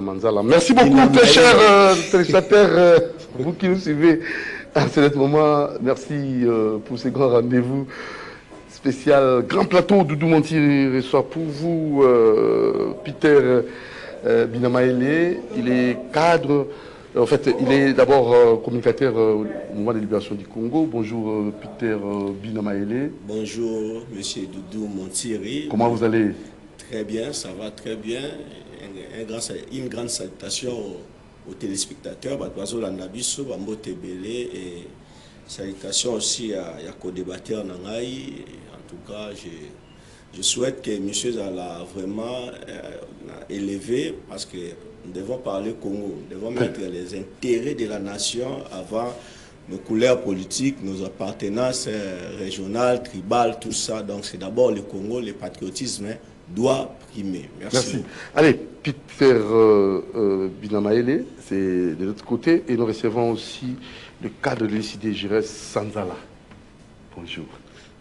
Manzala. Merci beaucoup, très chers téléspectateurs, vous qui nous suivez à ce moment. Merci pour ces grands rendez-vous spécial. Grand plateau, Doudou Monti reçoit pour vous Peter Binamaele. Il est cadre, en fait, il est d'abord communicateur au mouvement de libération du Congo. Bonjour Peter Binamaele. Bonjour Monsieur Doudou Montiri. Comment vous allez? Très bien, ça va très bien. Une grande salutation aux téléspectateurs, et salutations aussi à co-débatteur Nangaï. En tout cas, je souhaite que monsieur Zala vraiment élevé, parce que nous devons parler Congo, nous devons mettre les intérêts de la nation avant nos couleurs politiques, nos appartenances régionales, tribales, tout ça. Donc c'est d'abord le Congo, le patriotisme doit primer. Merci. Allez, Peter Binamaele, c'est de l'autre côté, et nous recevons aussi le cadre de l'ICD Jires Sanzala. Bonjour.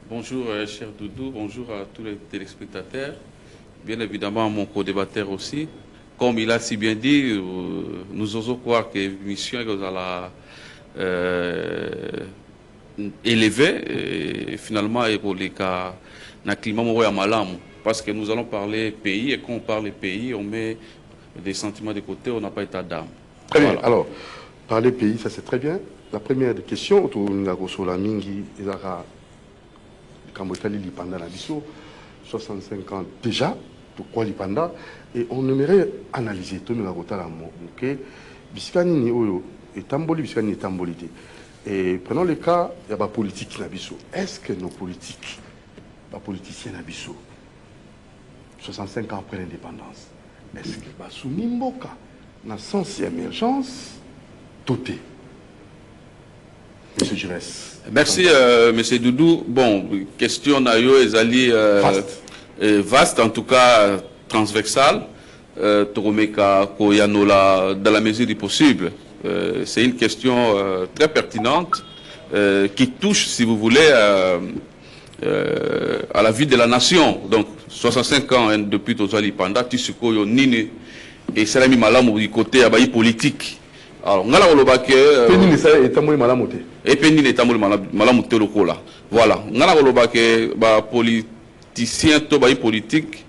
Bonjour, cher Doudou, bonjour à tous les téléspectateurs, bien évidemment à mon co-débatteur aussi. Comme il a si bien dit, nous osons croire que l'émission est à élevée, et finalement, pour les cas, dans le climat à Malam. Parce que nous allons parler pays, et quand on parle pays, on met des sentiments de côté, on n'a pas état d'âme. Très bien. Alors, parler pays, ça c'est très bien. La première question, autour de la Gosola Mingi, Ezara, Kambotali Lipanda Nabiso, 65 ans déjà, pourquoi Lipanda? Et on aimerait analyser tout le Gota la Mouké, Biskani ni Oyo, et Tamboli, Biskani ni Tambolité. Et prenons le cas, il y a la politique Nabiso. Est-ce que nos politiques, les politiciens Nabiso, 65 ans après l'indépendance, est-ce que sous Mimboka, dans le sens d'émergence, tout est? Monsieur Jires. Merci, Monsieur Doudou. Bon, question Nayo Ezali vaste, en tout cas transversale. Toromeka Koyanola, dans la mesure du possible. C'est une question très pertinente qui touche, si vous voulez, à la vie de la nation. Donc, 65 ans depuis Tozali Panda, Tisuko Nini et Salami Malam du côté abayi politique. Alors, on a la que Pénine est tambouli malamoté. Et Pénine est tambouli malamoté le cola. Voilà. On a la que politicien to bayi politique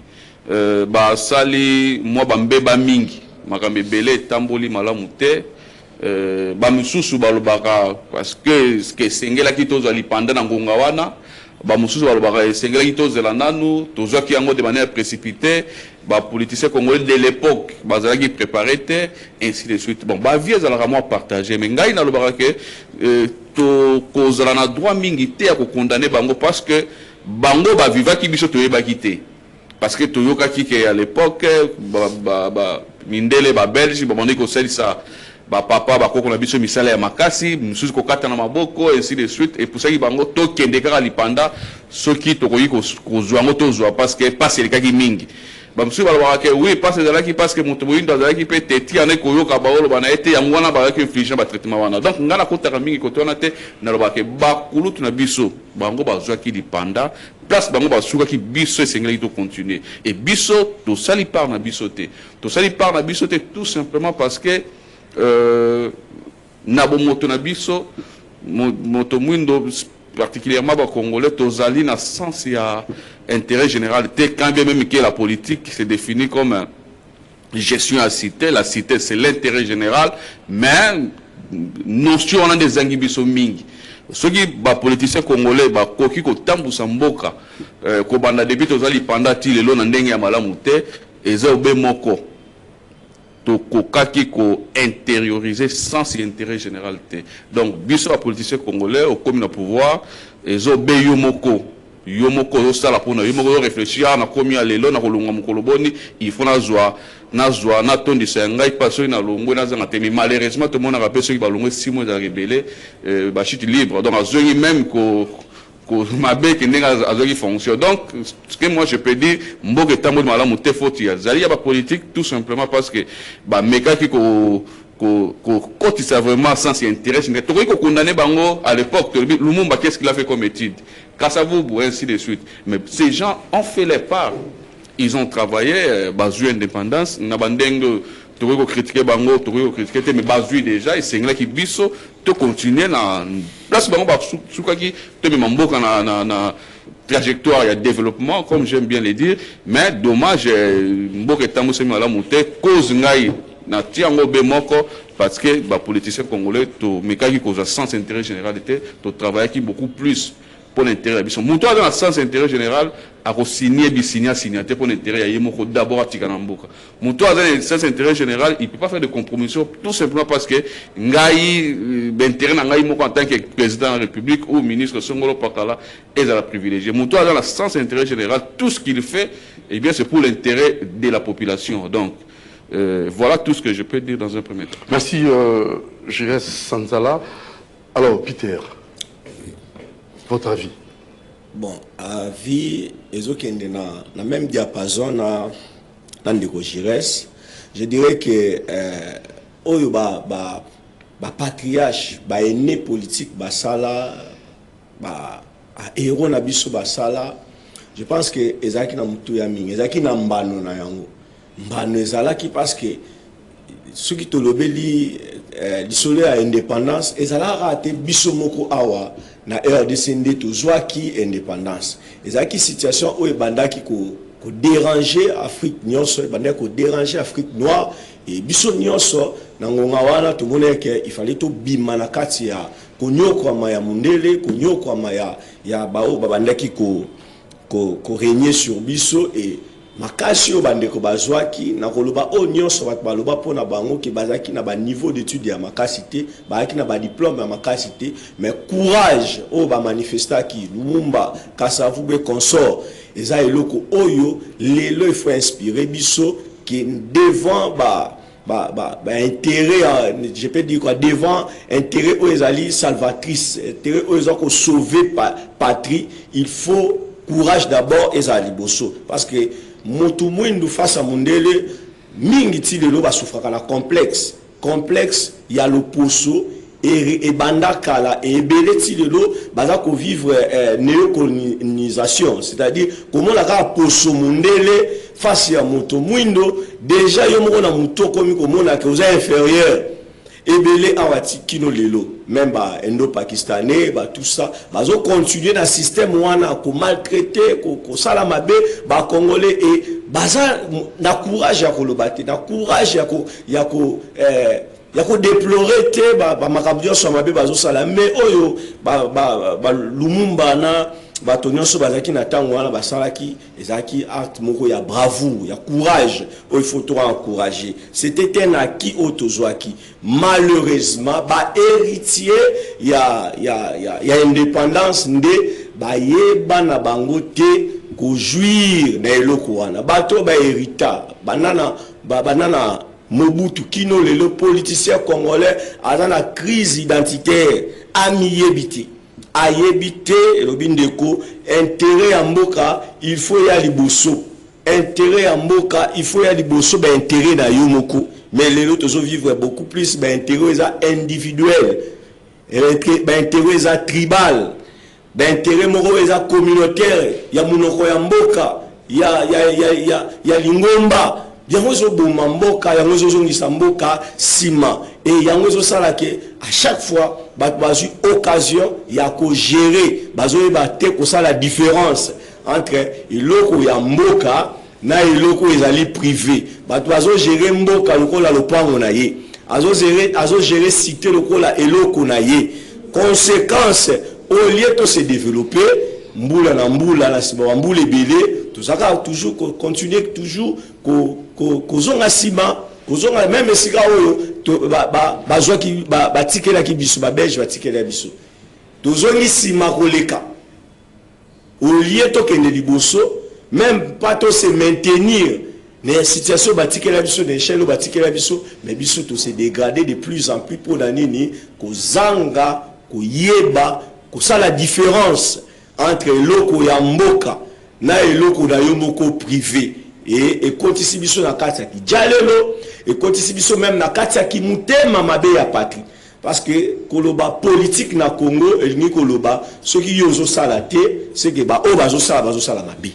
sali moi bambeba mingi makambe belé tambouli malamoté bamisusu balobaka parce que sengela ki Tozali Panda na ngonga wana. Bamususu balobaka sengela ki tozela nanu tozwaki yango de manière précipitée, politiciens congolais de l'époque bazalaki préparé te, ainsi de suite. Bon, vie ezalaka moi partagé, mais ngai nalobaka ke kozala na droit mingi te ya kokondamner bango parce que bango bavivaki biso toyebaki te, parce que toyokaki ke à l'époque mindele babelge babandaki kosalisa papa bakoko na biso misala ya makasi mususu kokata na maboko ainsi de suite, et pour ça ki bango to kende kaka Lipanda soki tokoki kozwa ngo tozwa parce que passe elekaki mingi bamususu balobaka ke oui passe ezalaki parce que moto moyindo azalaki pe teti ane koyoka baolo bana ete yango wana bazalaki inflige na batraitement wana. Donc nga nakotaka mingi kote wana te, nalobaka ke bakulutu na biso bango bazwaki Lipanda place bango basukaki biso esengelaki to continuer, et biso tosali part na biso te, tosali part na biso te tout simplement parce que nabo moto na biso moto mwindo particulièrement ba congolais tozali na sens ya intérêt général te, quand bien même que la politique se définit comme gestion à cité, la cité c'est l'intérêt général, mais notion on a des angi biso mingi soki ba politiciens congolais ba koki ko tambusa mboka ko banda depuis tozali pendant ti lelo na ndenge ya malamu te eza obe moko kokaki ko intérioriser sans intérêt général te. Donc biso ba politiciens congolais au comme na pouvoir ezo be yomoko yo sala pona yo moko réfléchir na komi alelo na kolonga mokolo boni il faut na tondi sengai paso na longo na zanga te, mais malheureusement tout le monde a rappelé ceux qui ba longo 6 mois de rebelle ba chute libre, donc azongi même ko mabe ki ndenge azongi fonction. Donc ce que moi je peux dire mboke tambo malamu te faute ya zali ya ba politique tout simplement parce que ba mekaki ko kotisa vraiment sans intérêt. Tokoki ko condamner bango à l'époque Lumumba, qu'est-ce qu'il a fait comme étude, Kasavubu ainsi de suite, mais ces gens ont fait les parts, ils ont travaillé basu indépendance na bandenge tu veux critiquer bango, tu veux critiquer mais bazui déjà et c'est là qui biso te continuer na place bango ba souka qui te me mamboka na trajectoire et développement comme j'aime bien le dire mais dommage mboka tamu semi ala monter cause ngai na tiango be moko parce que les politiciens congolais to mekaki cause sans intérêt général était to travailler qui beaucoup plus pour l'intérêt de Moutou dans le sens intérêt général a signé signaté pour l'intérêt à Yemoko d'abord à Tikanamboka. Moutou dans le sens intérêt général, il ne peut pas faire de compromission tout simplement parce que Ngaï l'intérêt Ngaï Moko en tant que président de la République ou ministre Songolo Pakala est à la privilégier. Moutou dans le sens intérêt général, tout ce qu'il fait, eh bien c'est pour l'intérêt de la population. Donc voilà tout ce que je peux dire dans un premier temps. Merci Gires Sanzala. Alors Peter, votre avis? Bon, avis, ils ont dans même diapason dans Ndeko Gires. Je dirais que oyo ba patriarche, ba aîné politique, ba sala, ba héros na biso ba sala. Je pense que ezaki na mutu ya mingi, ezaki na mbano na yango. Mbano ezalaki parce que ceux qui te lobeli dissolé à indépendance, ezalaka te biso moko awa na RDC to zwaki indépendance. Ezalaki situation où ebandaki ko déranger Afrique nyonso, ebandaki ko déranger Afrique noire et biso nyonso na ngonga wana to moneke il fallait to bima na kati ya konyokwama ya mundele, konyokwama ya bao babandaki ko régner sur biso et makasi yo bandeko bazwaki na koloba o nyonso bat baloba pona bango ki bazaki na ba niveau d'étude ya makasité bazaki na ba diplôme ya makasité mais courage o ba manifestaki Lumumba Kasavube consort eza eloko oyo lelo il faut inspirer biso qui devant intérêt je peux dire quoi devant intérêt aux ali salvatrice intérêt aux ko sauver patrie il faut courage d'abord ezali bosso parce que motu mwindu face à mundele mingi ti lelo ba souffraka na complexe ya le poso et banda kala et ebele ti lelo baza ko vivre néocolonisation c'est-à-dire comment la ka poso mundele face à motu mwindu déjà yo moko na muto komi komona que vous êtes inférieur ebele awati kino lelo même ba indo-pakistanais ba tout ça bazo continuer na système wana ko maltraiter ko sala mabe ba congolais et baza na courage ya ko lobate na courage ya ko déplorer te ba makabio so mabe bazo sala mais oyo ba Lumumba na bato nyonso bazaki na tango wana basalaki ezaki acte moko ya bravoure ya courage il faut tout encourager c'était un acquis autozoaki malheureusement ba héritier ya indépendance nde ba yeba na bango te ko jouir na eloko wana bato ba hérita banana Mobutu kino le politicien congolais a na crise identitaire amiyebité ayebité lobindeko intérêt à mboka il faut ya liboso intérêt à mboka il faut ya liboso ba intérêt na yo moko mais les autres zo vivre beaucoup plus ba intérêt individuel ba intérêt tribal ba intérêt moko eza communautaire ya munoko ya mboka ya lingomba yango zo boma mboka yango zo ngisa mboka sima et yango zo sala ke à chaque fois bazu occasion ya ko gérer bazo ba te ko sala différence entre iloko ya mboka na iloko ezali privé bazo gérer mboka lokola lopango na ye azo gérer cité lokola eloko na ye conséquence au lieu de se développer mbula na sima mbula ebele tout ça toujours continuer toujours kozonga sima kozonga même esika oyo bazwa ki batikela ki biso ba belge batikela biso tozongi sima koleka au lieu to kende liboso même pas to se maintenir les situations batikela biso des chaînes batikela biso mais biso to se dégrader de plus en plus pour nini kozanga koyeba kosa la différence entre eloko ya mboka na eloko na yo moko privé et kotisi biso na kati ya kijalelo et kotisi biso même na kati ya kimutema mabe ya patrie parce que koloba politique na Congo elingi koloba soki yozo sala te c'est que ba o bazo sala mabe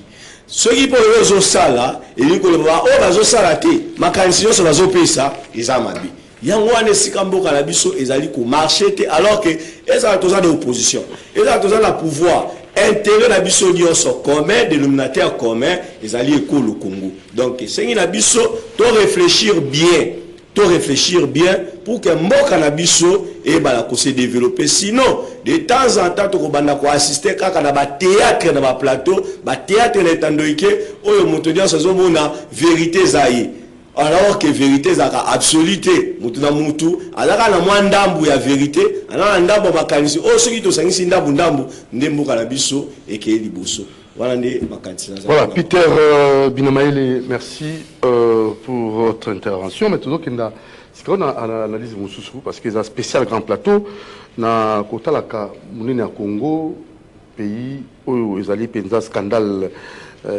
ceux qui peuvent les osala et les colons oh bazo salate ma candidature sur bazo pesa ils ont mabi yango ane sikambo na biso ezali ko marcher alors que ezala toza de opposition ezala toza la pouvoir intérêt na biso nyonso commun dénominateur commun ezali ekolo Congo donc c'est na biso to réfléchir bien pour que mboka na biso et bala ko se développer sinon de temps en temps to ko banda ko assister kaka na ba théâtre na ba plateau ba théâtre na tandoike oyo moto dia sazo mona vérité zayi alors que vérité zaka absoluté mutu na mutu alaka na mwa ndambu ya vérité ana ndambu makanisi o soki to sangisi ndambu ndemboka na biso eke liboso voilà ne makanisi. Voilà Peter Binamaele, merci pour votre intervention. Maintenant c'est qu'on a analyse mususu parce que c'est un spécial grand plateau na kotalaka munene ya Congo pays où ils allaient penza scandale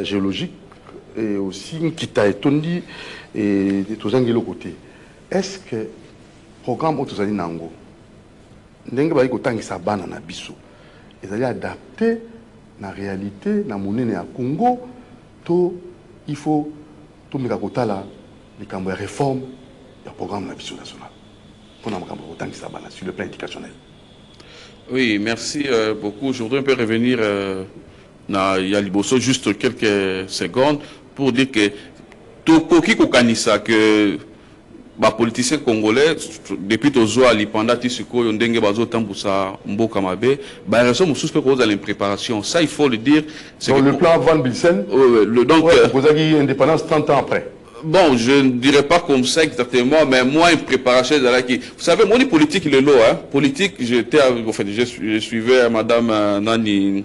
géologique et aussi Kita etondi et tous angelo côté. Est-ce que programme où tous allez nango ndenge ba ikotangisa bana na biso ils allaient adapter la réalité na monene ya Congo to il faut tout meka kotala les cambo ya réforme ya programme na biso national pour na makambo kotangisa bana sur le plan éducationnel. Oui, merci beaucoup. Je voudrais un peu revenir na Yaliboso juste quelques secondes pour dire que Tokoki Kokanisa que les politiciens congolais depuis Tozoali pendant Tissuko Yondenge Bazo Tamboussa Mboka Mabe bah raison nous suspect cause de l'impréparation ça il faut le dire dans le plan Van Bilsen donc vous avez indépendance 30 ans après. Bon, je ne dirais pas comme ça exactement, mais moi, une préparation de la qui. Vous savez, moi, politique, le lot, hein. Politique, j'étais, enfin, je suivais Madame Nani,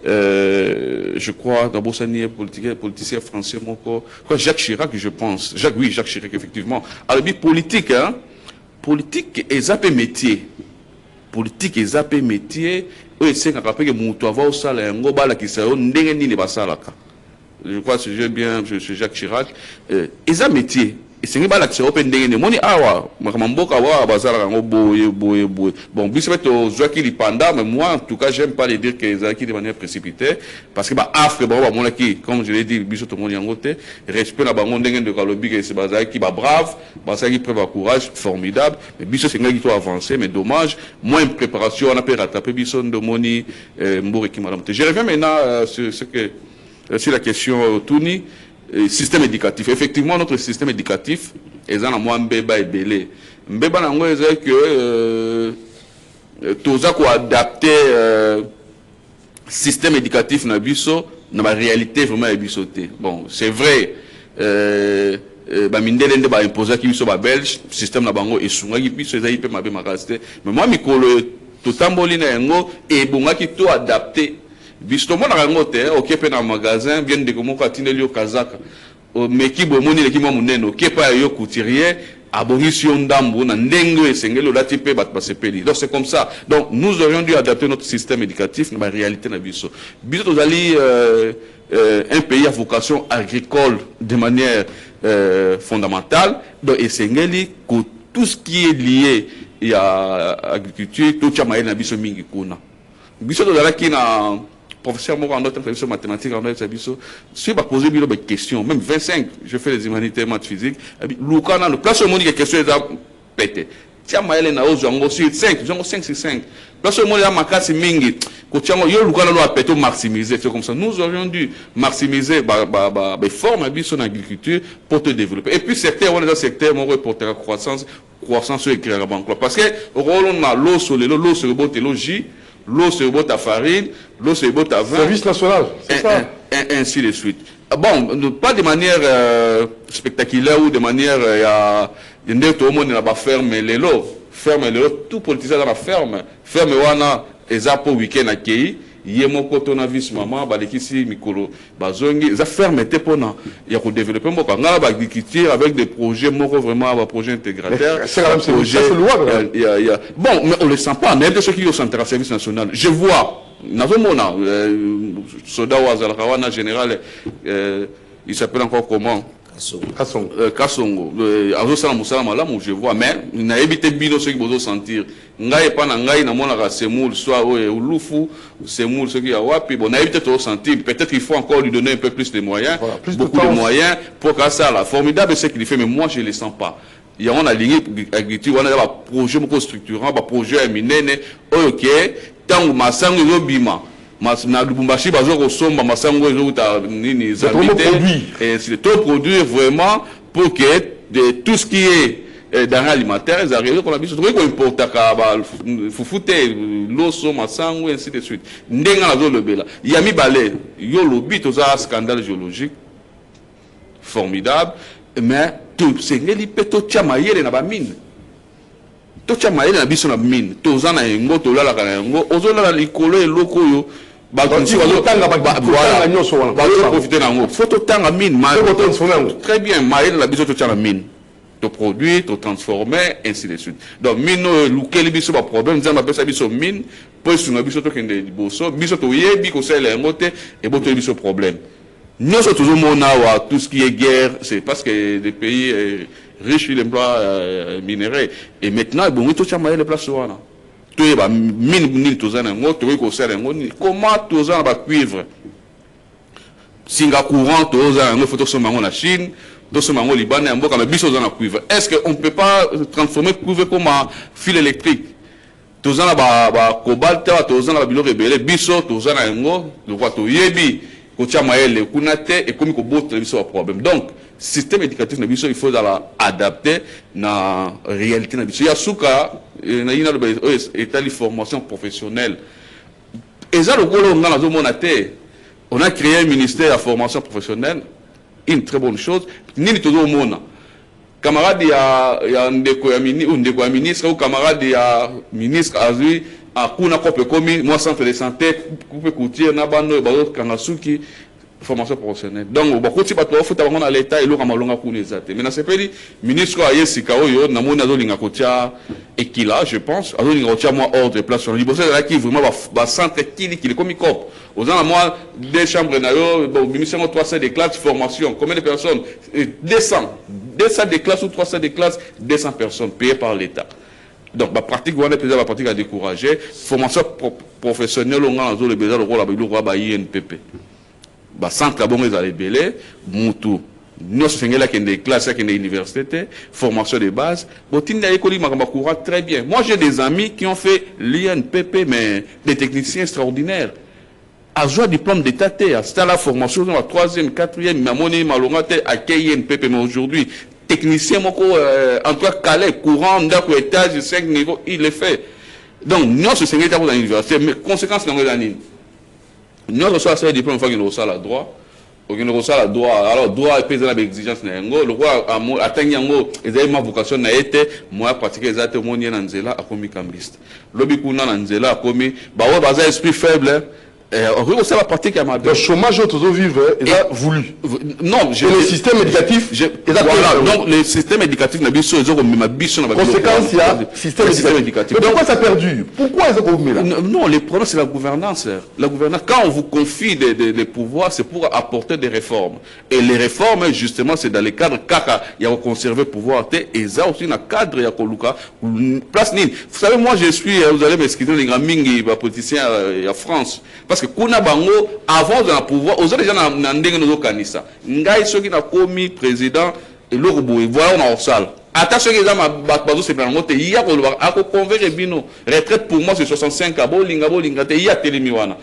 je crois, dans Bossani, politicien français, mon corps. Quoi, Jacques Chirac, je pense. Jacques Chirac, effectivement. Alors, politique, hein. Politique, est zappé métier. Politique, est zappé métier. Oui, c'est qu'on rappelle que mon toit va au salaire, un gros bal qui s'est ni pas ça, là. Je crois que j'ai bien, je suis Jacques Chirac. Ils ont métier. Et c'est une balle qui s'est open d'engagement. Moi, awa, mamboka wa bazar rango boye. Bon, bis met aux joies qui panda, mais moi, en tout cas, j'aime pas les dire qu'ils ont acquis de manière précipitée, parce que bah Afrique, bah mon qui, comme je l'ai dit, bis tout le monde y en respect la bangon d'engagement de Kalobi et c'est bazar qui bah brave, bazar qui prévoit courage, formidable. Mais bis c'est un qui doit avancer, mais dommage, moins une préparation, on a pu rattraper bison de Moni, Mbori qui madame. Je reviens maintenant sur ce que sur la question Touni, système éducatif. Effectivement, notre système éducatif est en moins mbeba et belé. Mbeba nango est que tous à quoi adapter système éducatif na biso na la réalité vraiment bisoté. Bon, c'est vrai. Ba mindele nde ba imposer ki biso ba belge système na bango esunga ki biso ezali pe mabe makasite. Mais moi mikolo totamboli na yango e bonga ki to adapter bisto mona rangote okepe na magasin bien de komoko atineli yo kazaka mais ki bomoni le ki mo muneno kepa yo couturier abonisi ndambo na ndenge esengelo lati pe bat basepeli. Donc c'est comme ça. Donc nous aurions dû adapter notre système éducatif na réalité na biso. Biso tozali un pays à vocation agricole de manière fondamentale. Donc esengeli que tout ce qui est lié à l'agriculture tout chamaye na biso mingi kuna. Biso tozala ki na professeur Moko en notre professeur mathématique en notre biso si va poser des questions même 25 je fais les humanités maths physique Lucana le place au monde des questions est pété tiens maël na ozo ngo sur 5 genre 5 sur 5 place au monde ya makasi mingi ko tiens yo Lucana lo apeto maximiser c'est comme ça nous aurions dû maximiser forme biso en agriculture pour te développer et puis secteur on est dans secteur mon reporter croissance sur écrire banque parce que rôle on a l'eau sur le botélogie l'eau c'est beau ta farine, l'eau c'est beau ta vin. Service national, c'est ça. Ainsi de suite. Bon, pas de manière spectaculaire ou de manière tout le monde n'a pas fermé les lots. Ferme les lots, tout politicien dans la ferme. Ferme wana, et ça pour week-end accueilli. Yemoko tonavis maman, balekisi mikolo, bazongi, ça ferme était pour nous. Il y a développer mon canal agriculture avec des projets moko vraiment un projet intégrateur. C'est quand même c'est louable. Bon, mais on le sent pas. Même de ceux qui sont en service national, je vois. Soda Wazalkawana général, il s'appelle encore comment? Kasongo azosala mosala malamu je vois mais nayebi te bino soki bozosentir ngai epa na ngai namonaka semoule soit ulufu semoule soki ya wapi bon nayebi te tozosentir peut-être qu'il faut encore lui donner un peu plus de moyens voilà, beaucoup de moyens pour kasala formidable ce qu'il fait mais moi je le sens pas il y a on a ligné agriculture on a un projet beaucoup structurant un projet minene OK tango masango ezobima na Lubumbashi bazo kosomba masango ezota nini zabité et c'est tout produire vraiment pour que de tout ce qui est denrées alimentaires ils arrivent qu'on a besoin de importer ka fufute loso masango ainsi de suite ndenga nazo lobela yami balé yo lobi to za scandale géologique formidable mais tout c'est ngeli peto chama yele na ba mine to chama yele na biso na mine to za na ngo to lala kana ngo ozola likolo eloko yo très bien, la biso to mine, to produire, to transformer, ainsi de suite. Donc mine lukel biso ba problème, nzamba pesa biso mine, pour sur biso to kende boso, biso to yebi ko sele ngote et boto biso problème. Nous sommes toujours monawa tout ce qui est guerre, c'est parce que les pays riches sur l'emploi minéraux et maintenant bon to chama les places wana. Comment tous ba cuivre Singapour tous photo sur la Chine tous au Liban et mboka biso na cuivre est-ce qu'on peut pas transformer cuivre comme un fil électrique tous ba cobalt tous ba bilo rebelle biso tous na ngo le roi to yebi ko chama ele kunate et comme ko botre biso problème donc système éducatif na biso il faut adapter na réalité na biso ya suka na ina le état de formation professionnelle et ça le golo on a créé un ministère de la formation professionnelle une très bonne chose ni tout le monde camarade ya ndeko ya ministre ou camarade ya ministre azui akuna kope komi moi centre de santé coupe coutier na bando ba kangasuki formation professionnelle donc bakoti bato bafuta bango na l'état eloka malonga kuna ezate mais na sepeli ministre ayesika oyo na mona zolinga kotia ekila je pense azolinga kotia moi ordre place sur liboso là qui vraiment ba centre qui comme cop aux ans moi deux chambres na yo ministre 300 de classe formation combien de personnes 200 de classe ou 300 de classe 200 personnes payées par l'état. Donc, la pratique, on a la pratique à décourager. Formation professionnelle, on a le besoin de rôle à INPP. Centre à bon, ils allaient belé, Moutou. Nous sommes là qui des classes, qui des universités, formation de base. Très bien. Moi, j'ai des amis qui ont fait l'INPP, mais des techniciens extraordinaires. À jouer diplôme d'état, c'était la formation dans la 3e, 4e, Mamoni, Malongate, à INPP, mais aujourd'hui, technicien, en tout cas, Calais, courant, d'accord, étage, 5 niveaux, il le fait. Donc, nous sommes dans l'université, mais conséquence, dans les nous sommes à diplôme, il faut qu'il y ait droit. Il reçoit le droit. Alors, droit et paysan avec exigence. Le roi a atteint ma vocation, moi, pratiquer les actes, mon yen Anzela, a commis cambiste. L'objet qu'on a Anzela, a commis, esprit faible. On sait la pratique à ma le chômage autour vivre il a voulu non le système éducatif voilà donc le système éducatif n'a biso ils ont ma biso na conséquence il y a système éducatif mais pourquoi ça a perdu pourquoi ils ont commis là non le problème c'est la gouvernance quand on vous confie des pouvoirs c'est pour apporter des réformes et les réformes justement c'est dans les cadres kaka il y a conserver pouvoir et ça aussi dans cadre il y a koluka place nine vous savez moi je suis vous allez m'excuser les grands mingi politiciens en France parce que kuna bango avant de pouvoir aux autres gens na ndenge no kanisa ngai soki na komi président et le robot voilà on a au salle attention que za bazo se plan ngote ya ko ako convaincre bino retraite pour moi c'est 65 bolinga te ya telemiwana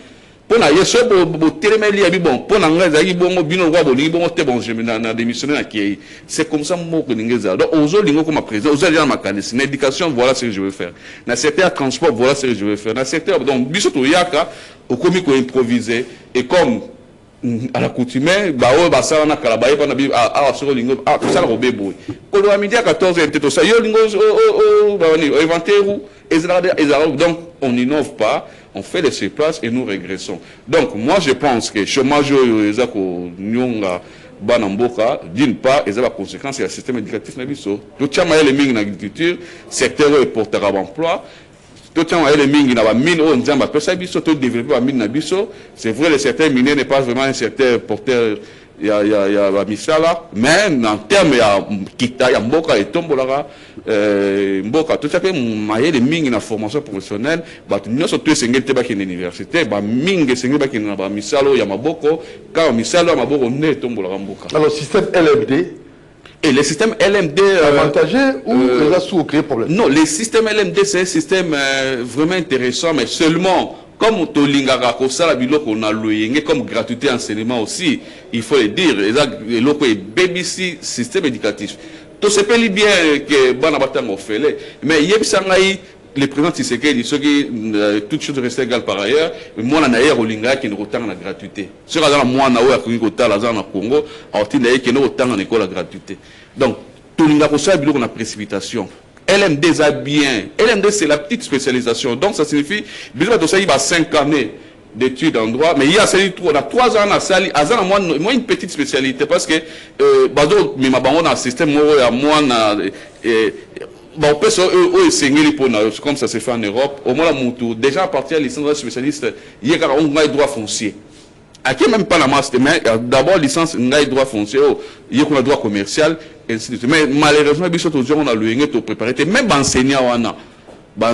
pona yeso bo telemeli ya bi bon pona ngai za bongo bino kwa bolingi bongo te bon je na démissionner na kiei c'est comme ça mo ko ningeza donc aux autres lingo comme président aux autres gens ma kanisa éducation voilà ce que je veux faire na secteur transport voilà ce que je veux faire na secteur donc biso to yaka au commis qu'on improviser et comme à l'accoutumée ça na kalabaye pa na bi sur lingo tout ça robé boy ko do midi à 14h tout ça yo lingo inventaire donc on innove pas on fait les surplaces et nous régressons donc moi je pense que chômage ezako nyonga banamboka d'une part et ça la conséquence c'est le système éducatif na biso tout chama les ming na agriculture secteur porteur d'emploi tout les mines na ba mine on nzamba pesa biso tout développer ba mine na biso c'est vrai le secteur minier n'est pas vraiment un secteur porteur il y a misala, mais en termes il y a kita, il y a mboka et tombolara, mboka tout ça que maille les ming na formation professionnelle, bah nous sommes tous sengel te baki na université, bah ming sengel baki na ba misalo ya maboko, quand misalo ya maboko ne tombolara mboka. Alors système LMD. Et le système LMD avantagé ou déjà sous créer problème? Non, le système LMD c'est un système vraiment intéressant, mais seulement comme Tolingara Kosala Biloko on a loué comme gratuité enseignement aussi, il faut le dire, et loko est BBC système éducatif. Tout se peut bien que Banabatang a fait, mais Yebsangaï, le président Tshisekedi, ceux qui toutes choses restent égales par ailleurs, moi on a d'ailleurs au Linga qui nous retient la gratuité. Ce que moi on a eu à Congo, la zone à Congo, a d'ailleurs qui nous retient en école la gratuité. Donc Tolinga Kosala Biloko on a précipitation. LMD ça bien. LMD c'est la petite spécialisation. Donc ça signifie, besoin de ça il va 5 années d'études en droit, mais il y a on a 3 ans à Sali, à moi une petite spécialité parce que bazo mais ma bango un système moi bon on peut comme ça se fait en Europe. Au moins la moutou déjà à partir de licence spécialiste, il y a un droit foncier. À qui même pas la master, mais d'abord licence ngai droit foncier, il y a un droit commercial. Mais malheureusement, on a le préparé, même enseignant, on a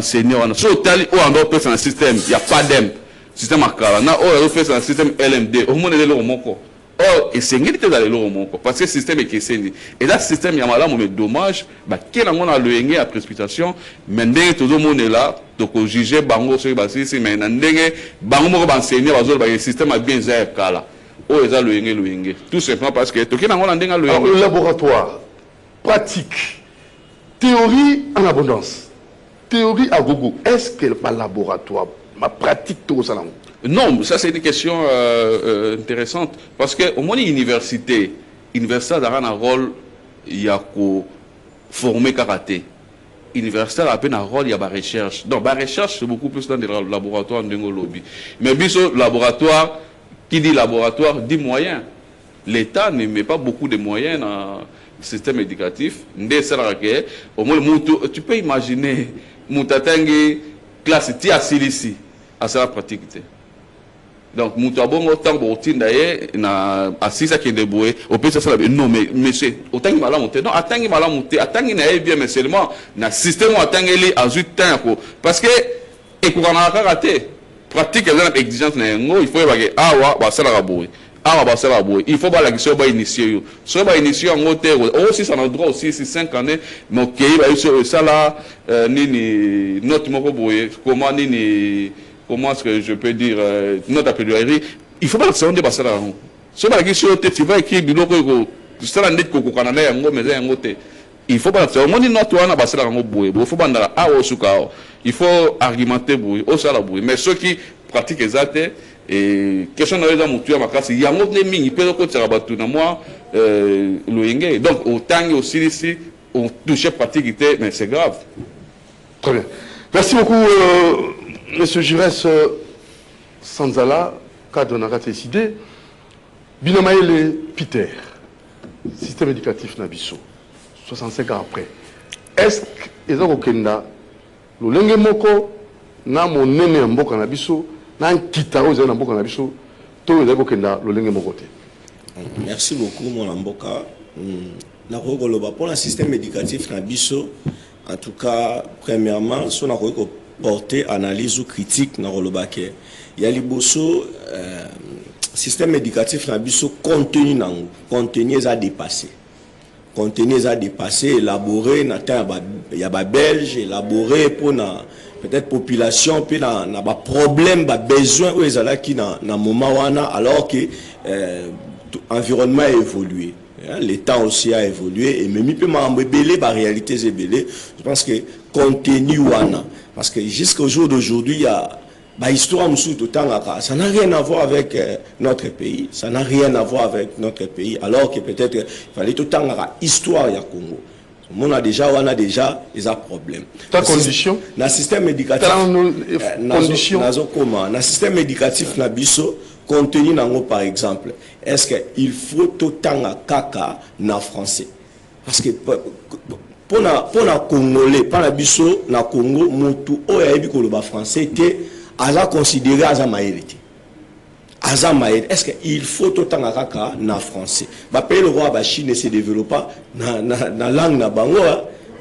si on peut faire un système, il n'y a pas d'EM, système à Kalana, on peut faire un système LMD, au moins, il y a le Romoko. Or, et c'est une idée d'aller le Romoko, parce que le système est cassé. Et là, le système, il y a malade, mais dommage, quel est le à précipitation, mais tout le monde est là, donc juger, bango, sur les bases, mais bango, enseigner, le système a bien zéro Kala. Tout simplement parce que le laboratoire, pratique, théorie en abondance, théorie à gogo. Est-ce que le laboratoire, ma pratique tout ça? Non, ça c'est une question intéressante parce que au moins l'université a un rôle, il y a qu'au former karaté. Université a un rôle, il y a la recherche. Donc la recherche c'est beaucoup plus dans des laboratoires de lobby. Mais biso laboratoire. Qui dit laboratoire dit moyens. L'État ne met pas beaucoup de moyens dans le système éducatif. Au moins, tu peux imaginer, Moutatangi, classe Tia Silisi, à sa pratique. Donc, Moutabongo, Tango, Tindaye, na Assisa qui est débrouillé, au pays, ça non, mais monsieur, autant qu'il m'a monté, non, attends qu'il m'a monté, attends qu'il n'a bien, mais seulement, na système, attends qu'il est à 8 temps, parce que, et qu'on a raté. Pratique est exigence il faut il faut pas la question initier so ba initier en hôtel aussi ça a droit aussi 5 années mais OK ça là nini note moko boye comment est-ce que je peux dire note à plaidoirie il faut pas la seconde passer là so ba la question tu vas écrire biloko ça la net ko kanana yango mais yango te il faut pas faire mon note wana passer là yango boye il faut pas ndala il faut argumenter boye au ça la boye mais ceux qui pratiquent exact et question de la mouture ma classe il y a un autre ming il peut côté rabatu na moi le donc autant aussi ici on touche pratique mais c'est grave. Très bien, merci beaucoup monsieur Giresse Sanzala cadre on a décidé Binamaele Peter système éducatif Nabiso 65 ans après est-ce que ezako kenda lolenge moko na monene mboka na biso na nkita ozo na mboka na biso to ezako kenda lolenge moko te. Merci beaucoup mon mboka na koloba pour le système éducatif na biso en tout cas premièrement so na ko porter analyse ou critique na koloba ke ya liboso système éducatif na biso contenu nango contenu a dépassé. Contenu a dépassé, élaboré, il y a des Belges, élaboré pour peut-être population, puis il y a des problèmes, des besoins où ils sont là qui dans moment alors que l'environnement a évolué. L'État aussi a évolué et même il peut m'embêler, la réalité est belée. Je pense que contenu wana, parce que jusqu'au jour d'aujourd'hui, il y a histoire ça n'a rien à voir avec notre pays. Ça n'a rien à voir avec notre pays. Alors que peut-être il fallait tout le temps histoire du Congo. On a déjà des problèmes. Ta condition? Dans le système éducatif. Comment? Dans le système éducatif, na biso contenu nango par exemple. Est-ce qu'il faut tout le temps kaka na français? Parce que pour na congolais, pour na biso na Congo, mutu oya ebi ko le français te. Aza considéré as a maïrité. Azamaïd, est-ce qu'il faut autant à Raka na français? Bah, pays le roi, bah, Chine se développe na langue na bango,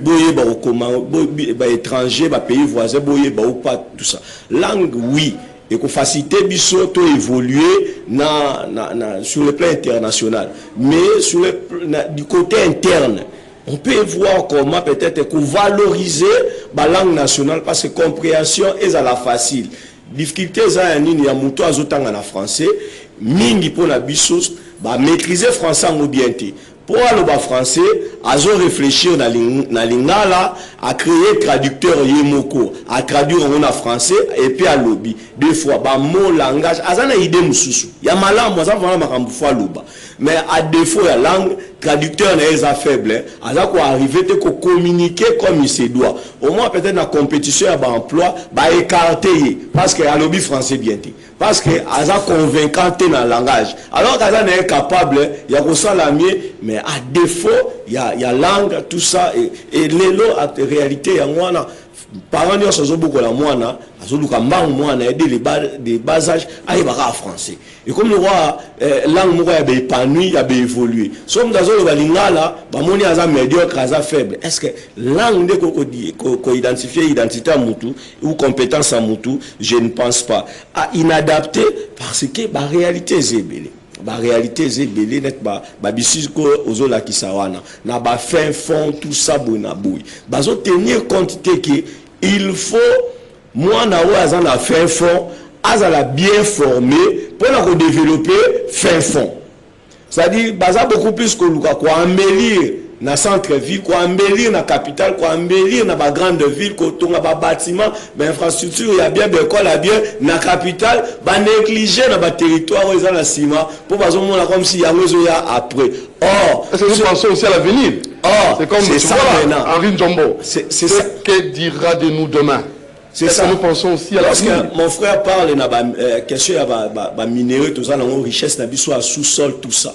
boye ba comment, ba étranger, ba pays voisin, boye ba ou pas tout ça. Langue, oui. Et qu'on facilite biso to évoluer sur le plan international. Mais sur du côté interne, on peut voir comment peut-être qu'on valoriser la langue nationale parce que compréhension est à la facile. Difficulté za nini ya muto azotanga na français, mingi pour la bisos ba maîtriser français en bien. Pour le français, azo réfléchir na lingala, à créer traducteur yemoko, à traduire en français et puis à lobby. Deux fois, ba mot langage, azana idée mususu. Ya malam, moi ça vraiment makambu fois loba. Mais à défaut la langue, traducteur n'est faible. Aza ko arriver te ko communiquer comme il se doit. Au moins peut-être dans compétition à emploi, ba écarter parce que à lobby français bien. Parce que aza convaincant dans le langage. Alors qu'aza n'est capable, il y a ça la mieux, mais à défaut, il y a langue, tout ça, et les lots, en réalité, il y a moi, parents nous sommes beaucoup la moine, aider les bas âges à y français. Et comme le roi, langue moura a épanoui, a évolué. Somme dans le lingala, bamoni aza médiocre, aza faible. Est-ce que langue qu'on identifie identité à Moutou ou compétence à Moutou, je ne pense pas. À inadapté parce que la réalité est belle. La réalité est belle, net ba bisiko ozola kisawana. Na ba fin fond tout ça bona boui. Bazo tenir compte que il faut moi na oazan na fin fond azala bien formé pour développer fin fond. C'est-à-dire baza beaucoup plus que luka ko embellir na centre ville, ko embellir na capitale, ko embellir na ba grande ville, ko tonga ba bâtiment, ba infrastructure ya bien, ba école ya bien na capitale, ba négliger na ba territoire où ils ont la ciment pour bazo mona comme si ya ngozo ya après. Or, est-ce que vous pensez aussi à l'avenir? C'est comme ça maintenant. Henri Njombo. C'est ça. Que dira de nous demain? C'est ça. Nous pensons aussi à l'avenir. Parce que mon frère parle de question de minéraux, tout ça, la richesse, la soit sous-sol, tout ça.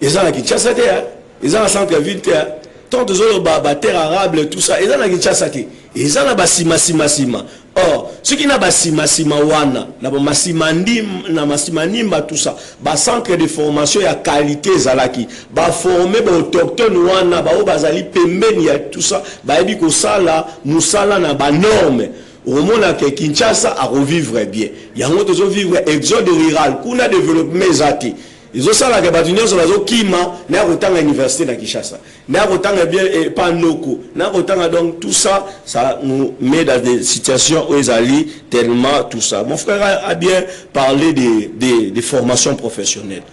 Ils ont la Kinshasa, ils ont la centre-ville, tant de la terre arable, tout ça, ils ont la Kinshasa, ils ont la sima. Or, ce qui n'a pas sima wana, na masimandimba tout ça, ba centre de formation ya qualité zalaki, ba former ba autochtone wana, ba bazali pembeni ya tout ça, ba ebi ko sala, musala na ba norme. Au moment que Kinshasa a revivre bien. Il y a un autre vivre exode rural, qu'on a développé mes athées. Ils ont ça la gabatunion sur la zone Kima, n'a autant à l'université de Kinshasa, n'a autant à bien et pas Noko, n'a autant à donc tout ça, ça nous met dans des situations où ils allient tellement tout ça. Mon frère a bien parlé des formations professionnelles.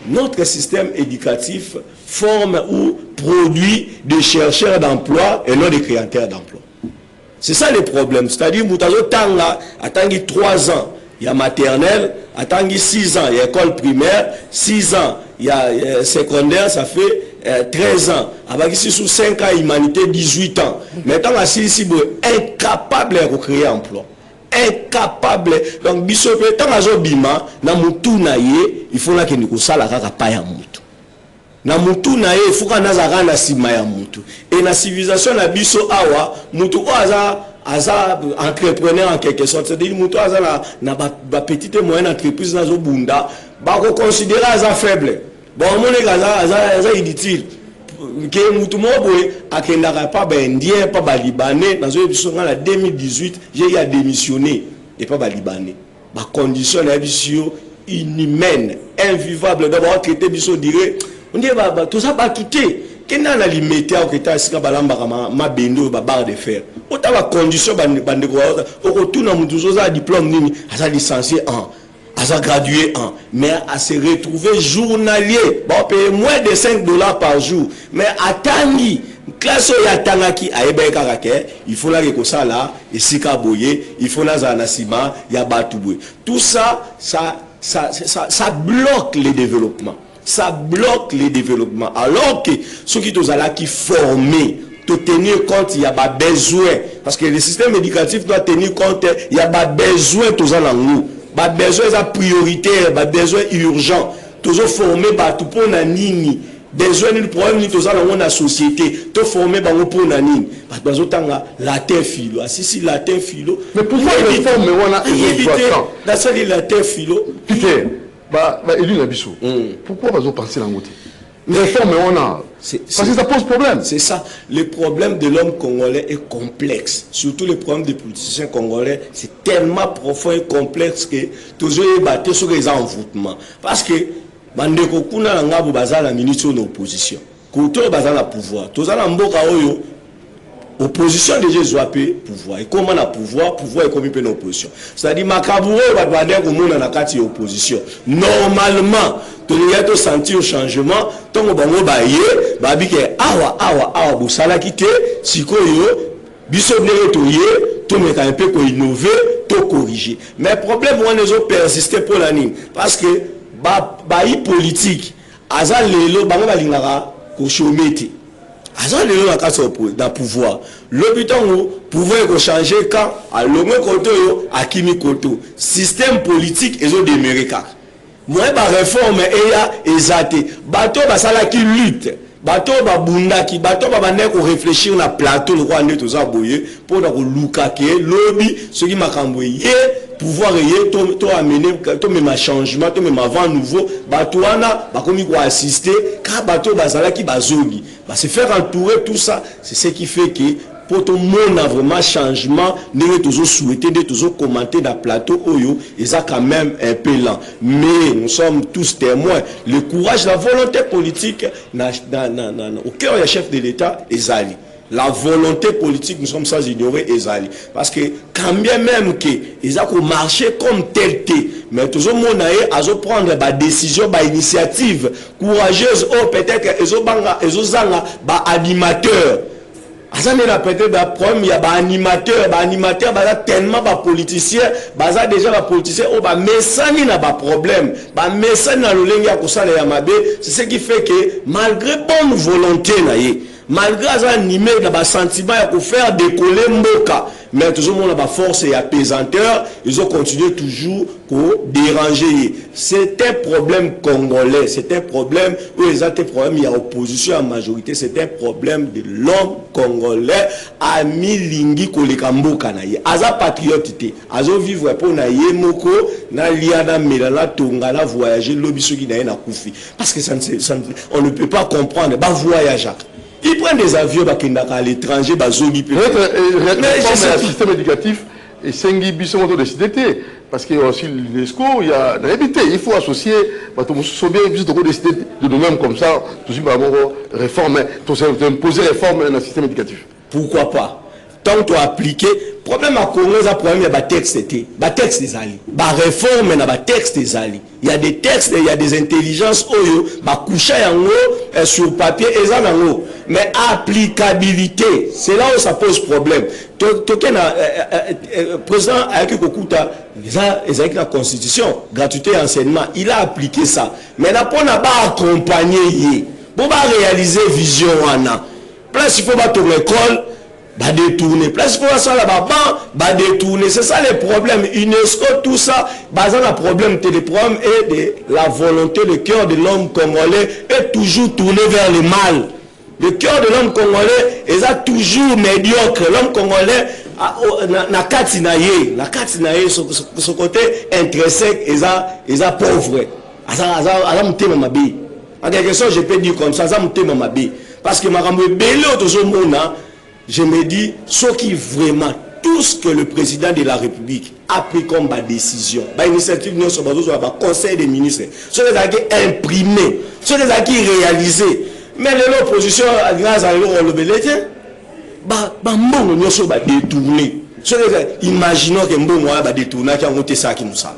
Notre système éducatif forme ou produit des chercheurs d'emploi et non des créateurs d'emploi. C'est ça le problème. C'est-à-dire, Moutazo Tanga a tangi 3 ans, il y a maternelle, a tangi 6 ans, il y a école primaire, 6 ans, il y a secondaire, ça fait 13 ans. Avec ici, sous 5 ans, humanité, 18 ans. Maintenant, ici, incapable de créer emploi. Incapable. Donc, Bissop, tant que Bima, na Moutou naye, il faut que nous la pas ya Moutou. Na mutu na ye fuka nazara na sima ya mutu et na civilisation na biso awa mutu aza entrepreneur en quelque sorte, c'est-à-dire mutu aza na ba petite et moyenne entreprise na zo bunda ba ko considérer aza faible bon mone aza inutile que mutu mo boy akendaka pas ba indien pas ba libanais na zo biso na 2018 j'ai démissionné et pas ba libanais ba condition na biso inhumaine invivable d'abord traité biso dirait on dit tout ça va quitter. Qu'est-ce qu'on a limité au Kéta si balamba ma bendo barre de fer. Autant la condition bande au retour dans mon diplôme nini, à licencié en, à gradué en, mais à se retrouver journalier, bon payer moins de $5 par jour, mais à tangi classe ya tangaki a ebeka kake, il faut la que ça là et sika boye, il faut la zanasima ya batubwe. Tout ça bloque le développement. Ça bloque les développements. Alors que ceux qui sont là qui formés, de tenir compte, il y a pas besoin. Parce que le système éducatif doit tenir compte, il y a pas besoin de ça dans nous. Pas besoin de prioritaire, pas besoin urgent. Toujours formé, tout pour nani. Besoin du problème ni toza dans la société. Tout formé pour nani. Parce que besoin latin philo. Si latin philo. Mais pourquoi les formes on a évité dans ça latin philo. Peter. élu Nabiso. Pourquoi vous pensez la moitié? Réforme, on a. Parce que ça pose problème. C'est ça. Le problème de l'homme congolais est complexe. Surtout le problème des politiciens congolais, c'est tellement profond et complexe que toujours battu sur les envoûtements. Parce que, bandeko kuna nga bo bazala ministre de l'opposition. Koto bazala pouvoir. Tozala mboka oyo opposition déjà zoapé pouvoir. Et comment la pouvoir est comme une opposition. C'est-à-dire makaburo va demander au monde na kati opposition. Normalement, tu dois te sentir au changement, ton bango baye, babi ke awa bosala kité, sikoyo biso nere toye, to meka un peu ko innover, to corriger. Mais problème on les autres persister pour la ligne parce que bayi politique azal lelo bango balingaka ko chomete. Azal lelo na kati da pouvoir. Le but où pouvoir ko changer quand à l'homme koto yo akimi koto. Système politique ezo demeure ka. Moi ba réforme eya ezate. Bato basala ki lutte. Bato ba bundaki, bato ba bande ko réfléchir na plateau le roi ndeto za boye pour na ko luka ke lobby ce qui makambo ye pouvoir ye to amener to même changement to même avant nouveau bato wana ba komi ko assister ka bato basala ki bazogi ba se faire entourer tout ça c'est ce qui fait que pour tout le monde a vraiment changement, nous toujours souhaité, nous toujours commenté dans le plateau Oyo, et ça quand même un peu lent. Mais nous sommes tous témoins. Le courage, la volonté politique, au cœur du chef de l'État, est Zali. La volonté politique, nous sommes sans ignorer Ezali. Parce que quand bien même que ils ont marché comme tel thé, mais toujours mon a prendre des décisions, des initiatives courageuses, ou peut-être ils ont animateurs. Azane la peut-être des problèmes, il y a des animateurs, tellement de politiciens, déjà des politiciens, mais ça n'a pas de problème. Mais ça n'a c'est ce qui fait que malgré bonne volonté, malgré ça animé dans sentiment pour faire décoller Mboka, mais toujours mon la force et apaisanteur, ils ont continué toujours pour déranger. C'est un problème congolais, c'est un problème où ils ont des problèmes, il y a opposition en majorité, c'est un problème de l'homme congolais à milingi koleka Mboka na ye. Aza patriote, azo vivre pour na ye moko na liana melala tonga na voyager lobiso qui na ye na kufi. Parce que on ne peut pas comprendre, ba voyager. Ils prennent des avions à l'étranger, mais le système éducatif et Sengi Bisson de décider parce qu'il y a aussi l'UNESCO, il y a il faut associer, de décider de nous-mêmes comme ça, toujours réforme, imposer réforme dans le système éducatif. Pourquoi pas? Tant que tu as appliqué, problème à Congo, il y a problème, il y a des textes, des ali. Ba réforme, il y a des textes, des ali. Il y a des textes, il y a des intelligences, coucher sur papier, et ça, mais applicabilité, c'est là où ça pose problème. Président Ayaki Kokuta, il a la constitution, gratuité et enseignement, il a appliqué ça. Mais là, on n'a pas accompagné, pour réaliser vision, place, il faut battre l'école. Bah détourner, place pour ça là-bas, bah détourner, c'est ça les problèmes. UNESCO, tout ça, bah ça le problème, le problème est de la volonté, le cœur de l'homme congolais est toujours tourné vers le mal. Le cœur de l'homme congolais est toujours médiocre. L'homme congolais, na katinaye, ce côté intrinsèque, est pauvre. Aza mutema mabi. En quelque sorte, je peux dire comme ça, aza mutema mabi. Parce que ma rambe belé autour mona. Je me dis, ce qui vraiment, tout ce que le président de la République a pris comme décision, l'initiative nous sommes le conseil des ministres, ce qui est imprimé, ce qui est réalisé. Mais l'opposition, grâce à l'Obélé, nous sommes détournés. Imaginons que nous sommes détournés, qui ont été ça qui nous savent.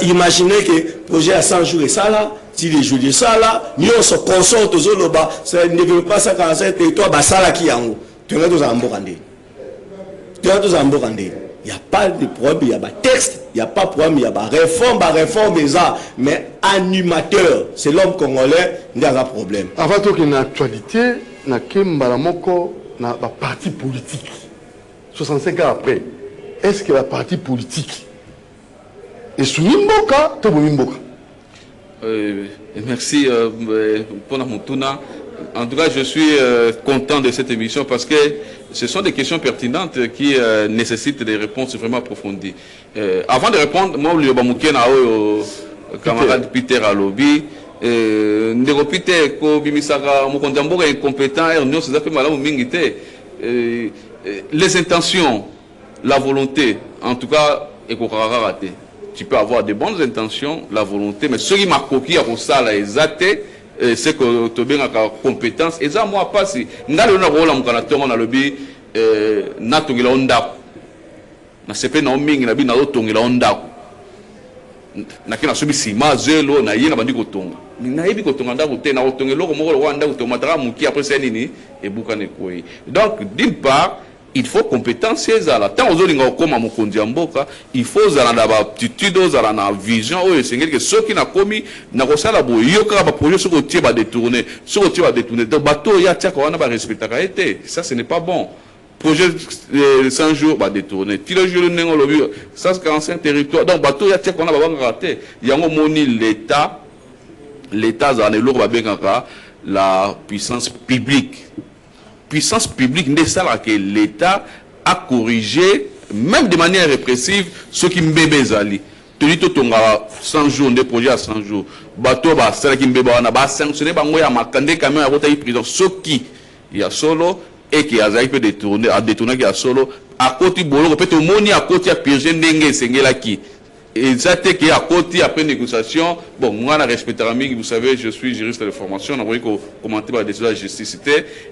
Imaginez que le projet à 100 jours et ça là, si les jours de ça là, nous on se consorte aux autres, ça ne développe pas ça quand c'est territoire, ça là qui est en haut. Tu vas tous en Borandé. Tu vas tous en Borandé. Il n'y a pas de problème, il y a pas de texte, il n'y a pas de problème, il y a pas de réforme, mais animateur, c'est l'homme congolais, il y a un problème. Avant tout, il y a une actualité, il y a un parti politique. 65 ans après, est-ce que la parti politique et sous Mboka, tout le Mboka. Merci pour Mutuna. En tout cas, je suis content de cette émission parce que ce sont des questions pertinentes qui nécessitent des réponses vraiment approfondies. Avant de répondre, moi, camarade Peter Alobi. Ndeko Peter, ko bimisaka mokonzi mboka incompétent, Ernion, c'est ça fait malamu mingite. Les intentions, la volonté, en tout cas, est raté. Tu peux avoir de bonnes intentions, la volonté, mais ce qui m'a coquille à ça, là, c'est que tu as bien compétence. Et ça, moi, pas si. Nous avons un rôle on a le bi, na tongela onda. Na sepe na omingi na bi na tongela onda. Na kina subi sima zelo na yena bandi kotonga. Na yebi kotonga nda kote na otongelo ko moko wanda kotonga matara muki après c'est nini et bukane koyi. Donc d'une part, il faut compétence ezala. Tant aux olinga okoma mokonzi mboka, il faut zala na ba aptitude, zala na vision o esengeli que ceux qui na komi na kosala boyo ka ba projet soko tie ba détourner. Soko tie ba détourner. Donc bateau ya tia ko wana ba respectaka été. Ça ce n'est pas bon. Projet 100 jours va détourner. Tilo jour nengo lobi 145 territoires. Donc bateau ya tia ko na ba raté. Yango moni l'État zala ne lo ba bengaka la puissance publique. Puissance publique n'est ça que l'État a corrigé, même de manière répressive, ce qui mbébé zali. Tenu tout on a 100 jours, des projets à 100 jours. Bateau, ça qui mbébé, on a sanctionné, on a marqué quand même à votre prison. Ce qui, il y a solo, et qui a peut détourner, à détourner qui a solo, à côté bolo, peut-être au moni à côté à purger n'engue sengela qui. Et ça c'est qu'à côté après négociation, bon moi la respecte vous savez, je suis juriste de formation, on a voulu commenter la décision de la justice,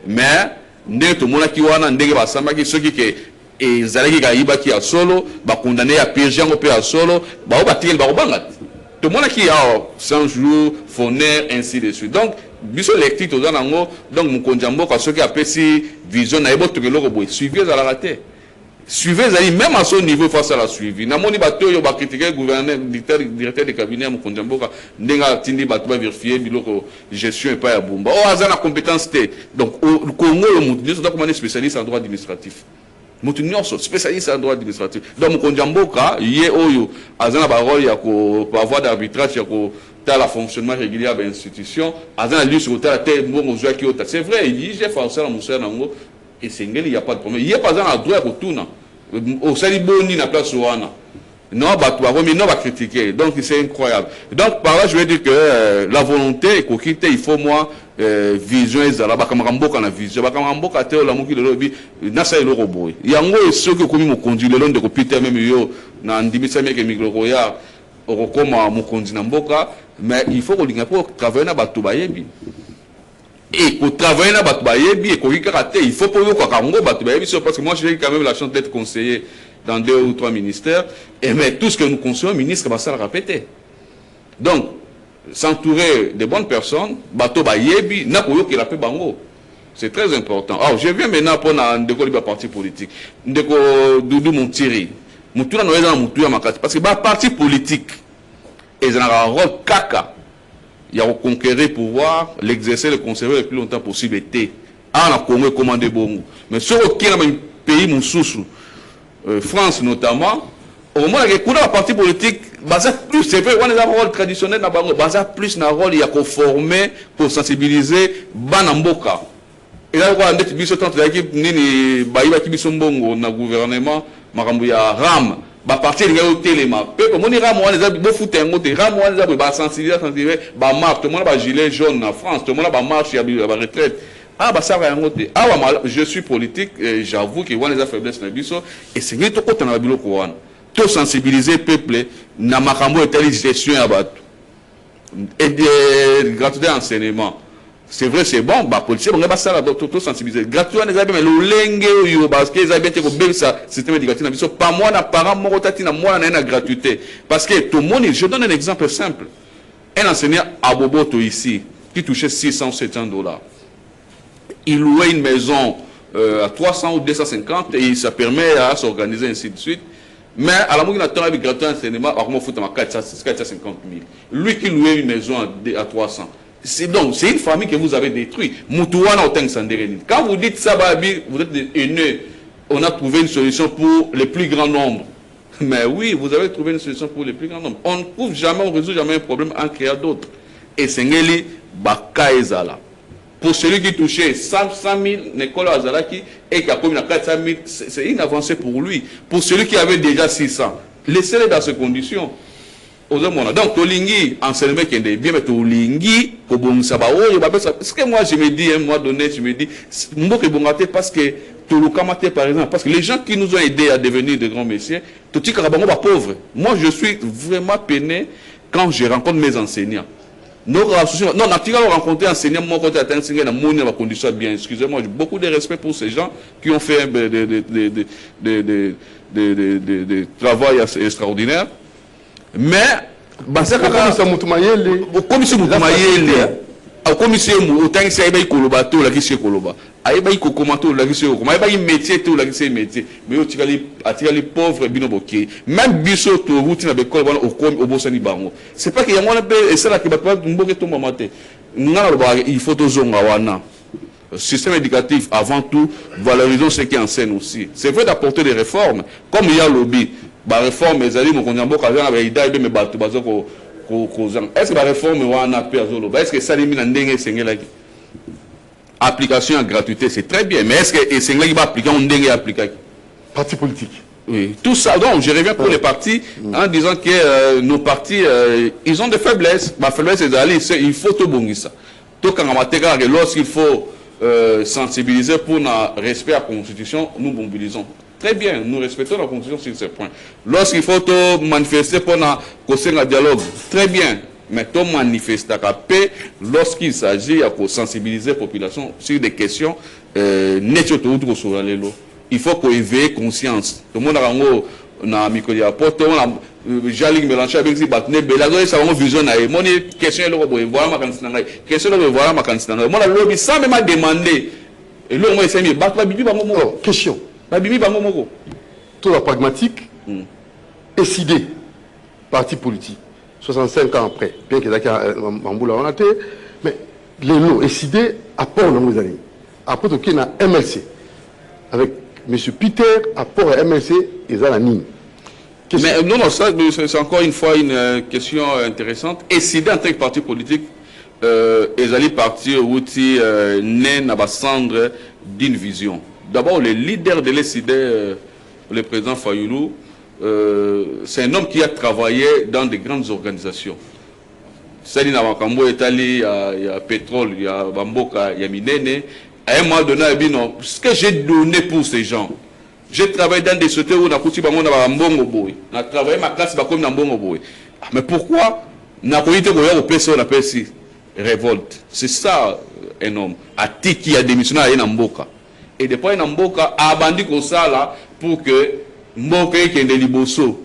mais ndenge to mona ki wana ndenge basamba ki soki ke ezalaki kaiba ki ya solo ba condamné à pire jango pe ya solo ba obatikeli ba obanga to mona ki ya 100 jours foner ainsi de suite. Donc biso lectique to zanango donc mokonzi mboka soki apesi vision na ebo tokeloko boy suivi za la raté. Suivez même à son niveau face à la suivi. Namoni bato yo ba critiquer gouverneur directeur de cabinet mokonzi mboka ndenga tindi bato ba vérifier biloko gestion et pas ya bomba. Oh azana compétence té. Donc au Congo le monde nous doit comme spécialiste en droit administratif. Motunyo spécialiste en droit administratif. Donc mokonzi mboka yé oyo azana ba rôle ya ko avoir d'arbitrage ya ko ta la fonctionnement régulier de l'institution azana lui sur ta tête mbongo zwa ki ota. C'est vrai, il j'ai forcé la moussa nango. Et c'est il n'y a pas de problème. Il n'y a pas un droit pour tout. Au Saliboni, la place Ouana. Non, mais non, va critiquer. Donc, c'est incroyable. Donc, par là, je veux dire que la volonté, il faut moi, vision, et la Bakarambo, qu'on a vision. Bakarambo, quand tu as la mouki de l'objet, Nasa et le robot. Il y a un mot, ceux qui ont conduit le long de Copiter, même yo, dans Ndibisame et Miglo Roya, au Rokoma, Mokondi Namboka, mais il faut qu'on travailler dans Batoubayebi. Et pour travailler dans Batoubayebi et qu'il il faut pour parce que moi j'ai quand même la chance d'être conseiller dans 2 ou 3 ministères et mais tout ce que nous conseillons ministre va ça le répéter. Donc s'entourer de bonnes personnes, Batoubayebi n'a pas eu qu'il a fait bango. C'est très important. Alors je viens maintenant pour un décoller de parti politique. Ndeko Doudou Montiri. Moutouna nous est dans Moutouna Makati parce que parti politique ils ont un rôle caca. Il y a conquérir pouvoir, l'exercer, le conserver le plus longtemps possible. Ah, on a Congo commandé bon. Mais sur aucun pays, France notamment, au moment où il y a un parti politique, c'est vrai, on a un rôle traditionnel, on a plus un rôle, il y a qu'on former pour sensibiliser Banamboka. Et là, on a des gens qui ont un gouvernement, il y a RAM. Ba partir de téléma peuple moni ram wana za bo futa ngote ram wana za ba sensibiliser ba marche tout le monde ba gilet jaune en France tout le monde ba marche ya ba retraite ah ba ça va ngote ah je suis politique j'avoue que wana za faiblesse na biso et c'est ngito kota na biloko wana to sensibiliser peuple na makambo etali gestion ya bato et de gratuité enseignement. C'est vrai, c'est bon, bah, policier, on va ça tout sensibiliser. Gratuit, on est mais le lengue, parce qu'ils ont bien été ça, système éducatif, pas moi, n'a parent, moi, moi, n'a gratuité. Parce que tout le monde, je donne un exemple simple. Un enseignant à Boboto ici, qui touchait 600 ou 700 $. Il louait une maison à 300 ou 250 et ça permet à s'organiser ainsi de suite. Mais à la moitié de la gratuit enseignement, on va foutre 450 000. Lui qui louait une maison à 300. C'est une famille que vous avez détruite. Quand vous dites ça, vous êtes haineux. On a trouvé une solution pour les plus grands nombres. Mais oui, vous avez trouvé une solution pour les plus grands nombres. On ne trouve jamais, on ne résout jamais un problème en créant d'autres. Et c'est Ngeli Bakaezala. Pour celui qui touchait 100 000 Nekolo Azalaki et qui a commis 400 000, c'est une avancée pour lui. Pour celui qui avait déjà 600, laissez-le dans ces conditions. Donc, Tolingi, enseignement qui est bien, mais Tolingi, parce que moi, je me dis, à un moment donné, je me dis, parce que par exemple, parce que les gens qui nous ont aidés à devenir de grands messieurs, tout le monde est pauvre. Moi, je suis vraiment peiné quand je rencontre mes enseignants. Non, on a rencontré un enseignant, moi, quand j'ai enseigné dans mon condition bien. Excusez-moi, j'ai beaucoup de respect pour ces gens qui ont fait des travail extraordinaire. Mais, c'est comme ça, comme si autant si aïba ikoloba to la kisi koloba aïba ikokoma to la kisi okoma aïba métier to la kisi métier mais atikali pauvre bino boké même biso to route na bekol bana okomi obosani bango c'est pas que yango na pe et ça la ke batwa mboke to mamate ngana lo ba il faut to zonga wana système éducatif avant tout valorisons ce qui enseigne aussi c'est vrai d'apporter des réformes comme il y a lobby ba réforme ezali mo konyambo ka na ba ida be me bato bazoko est-ce que la réforme est-ce que ça limite l'application en gratuité, c'est très bien, mais est-ce que c'est va appliquer en appliquer parti politique? Oui, tout ça. Donc, je reviens pour les partis en disant que nos partis, ils ont des faiblesses. Ma faiblesse, c'est il faut tout bon ça. Tout quand on lorsqu'il faut sensibiliser pour le respect à la Constitution, nous mobilisons. Très bien, nous respectons la Constitution sur ce point. Lorsqu'il faut manifester pour un dialogue, très bien. Mais on manifeste à paix lorsqu'il s'agit de sensibiliser la population sur des questions il faut qu'on éveille conscience. Tout le monde a Mikolia Poto, Jalik Mélenchon avec ses batnés, Belagos, ça va vision à eux. Mon question est là, voilà ma candidature. Question est là, voilà ma candidature. Moi, la lobby, sans même demander. Et là, moi, c'est mieux. Question. Tout la pragmatique, décidé, parti politique, 65 ans après, bien qu'il y ait un boulot en athée, mais les lots décidés apport dans nos années. Après, il y a un MLC, avec M. Peter, apport à MLC et Zalanine. Mais non, ça, c'est encore une fois une question intéressante. Décidé en tant que parti politique, ils allaient partir où ils naissent dans le centre d'une vision. D'abord, le leader de l'ECD, le président Fayoulou, c'est un homme qui a travaillé dans de grandes organisations. C'est-à-dire, il y a pétrole, il y a Bamboka, il y a Minene. À un moment donné, ce que j'ai donné pour ces gens, j'ai travaillé dans des sociétés où on a travaillé ma classe comme dans Mbongo. Mais pourquoi on a appelle révolte? C'est ça un homme. Ati qui a démissionné à Mboka. Et depuis Mboka a abandonné comme ça là pour que Mboka ait un liboso.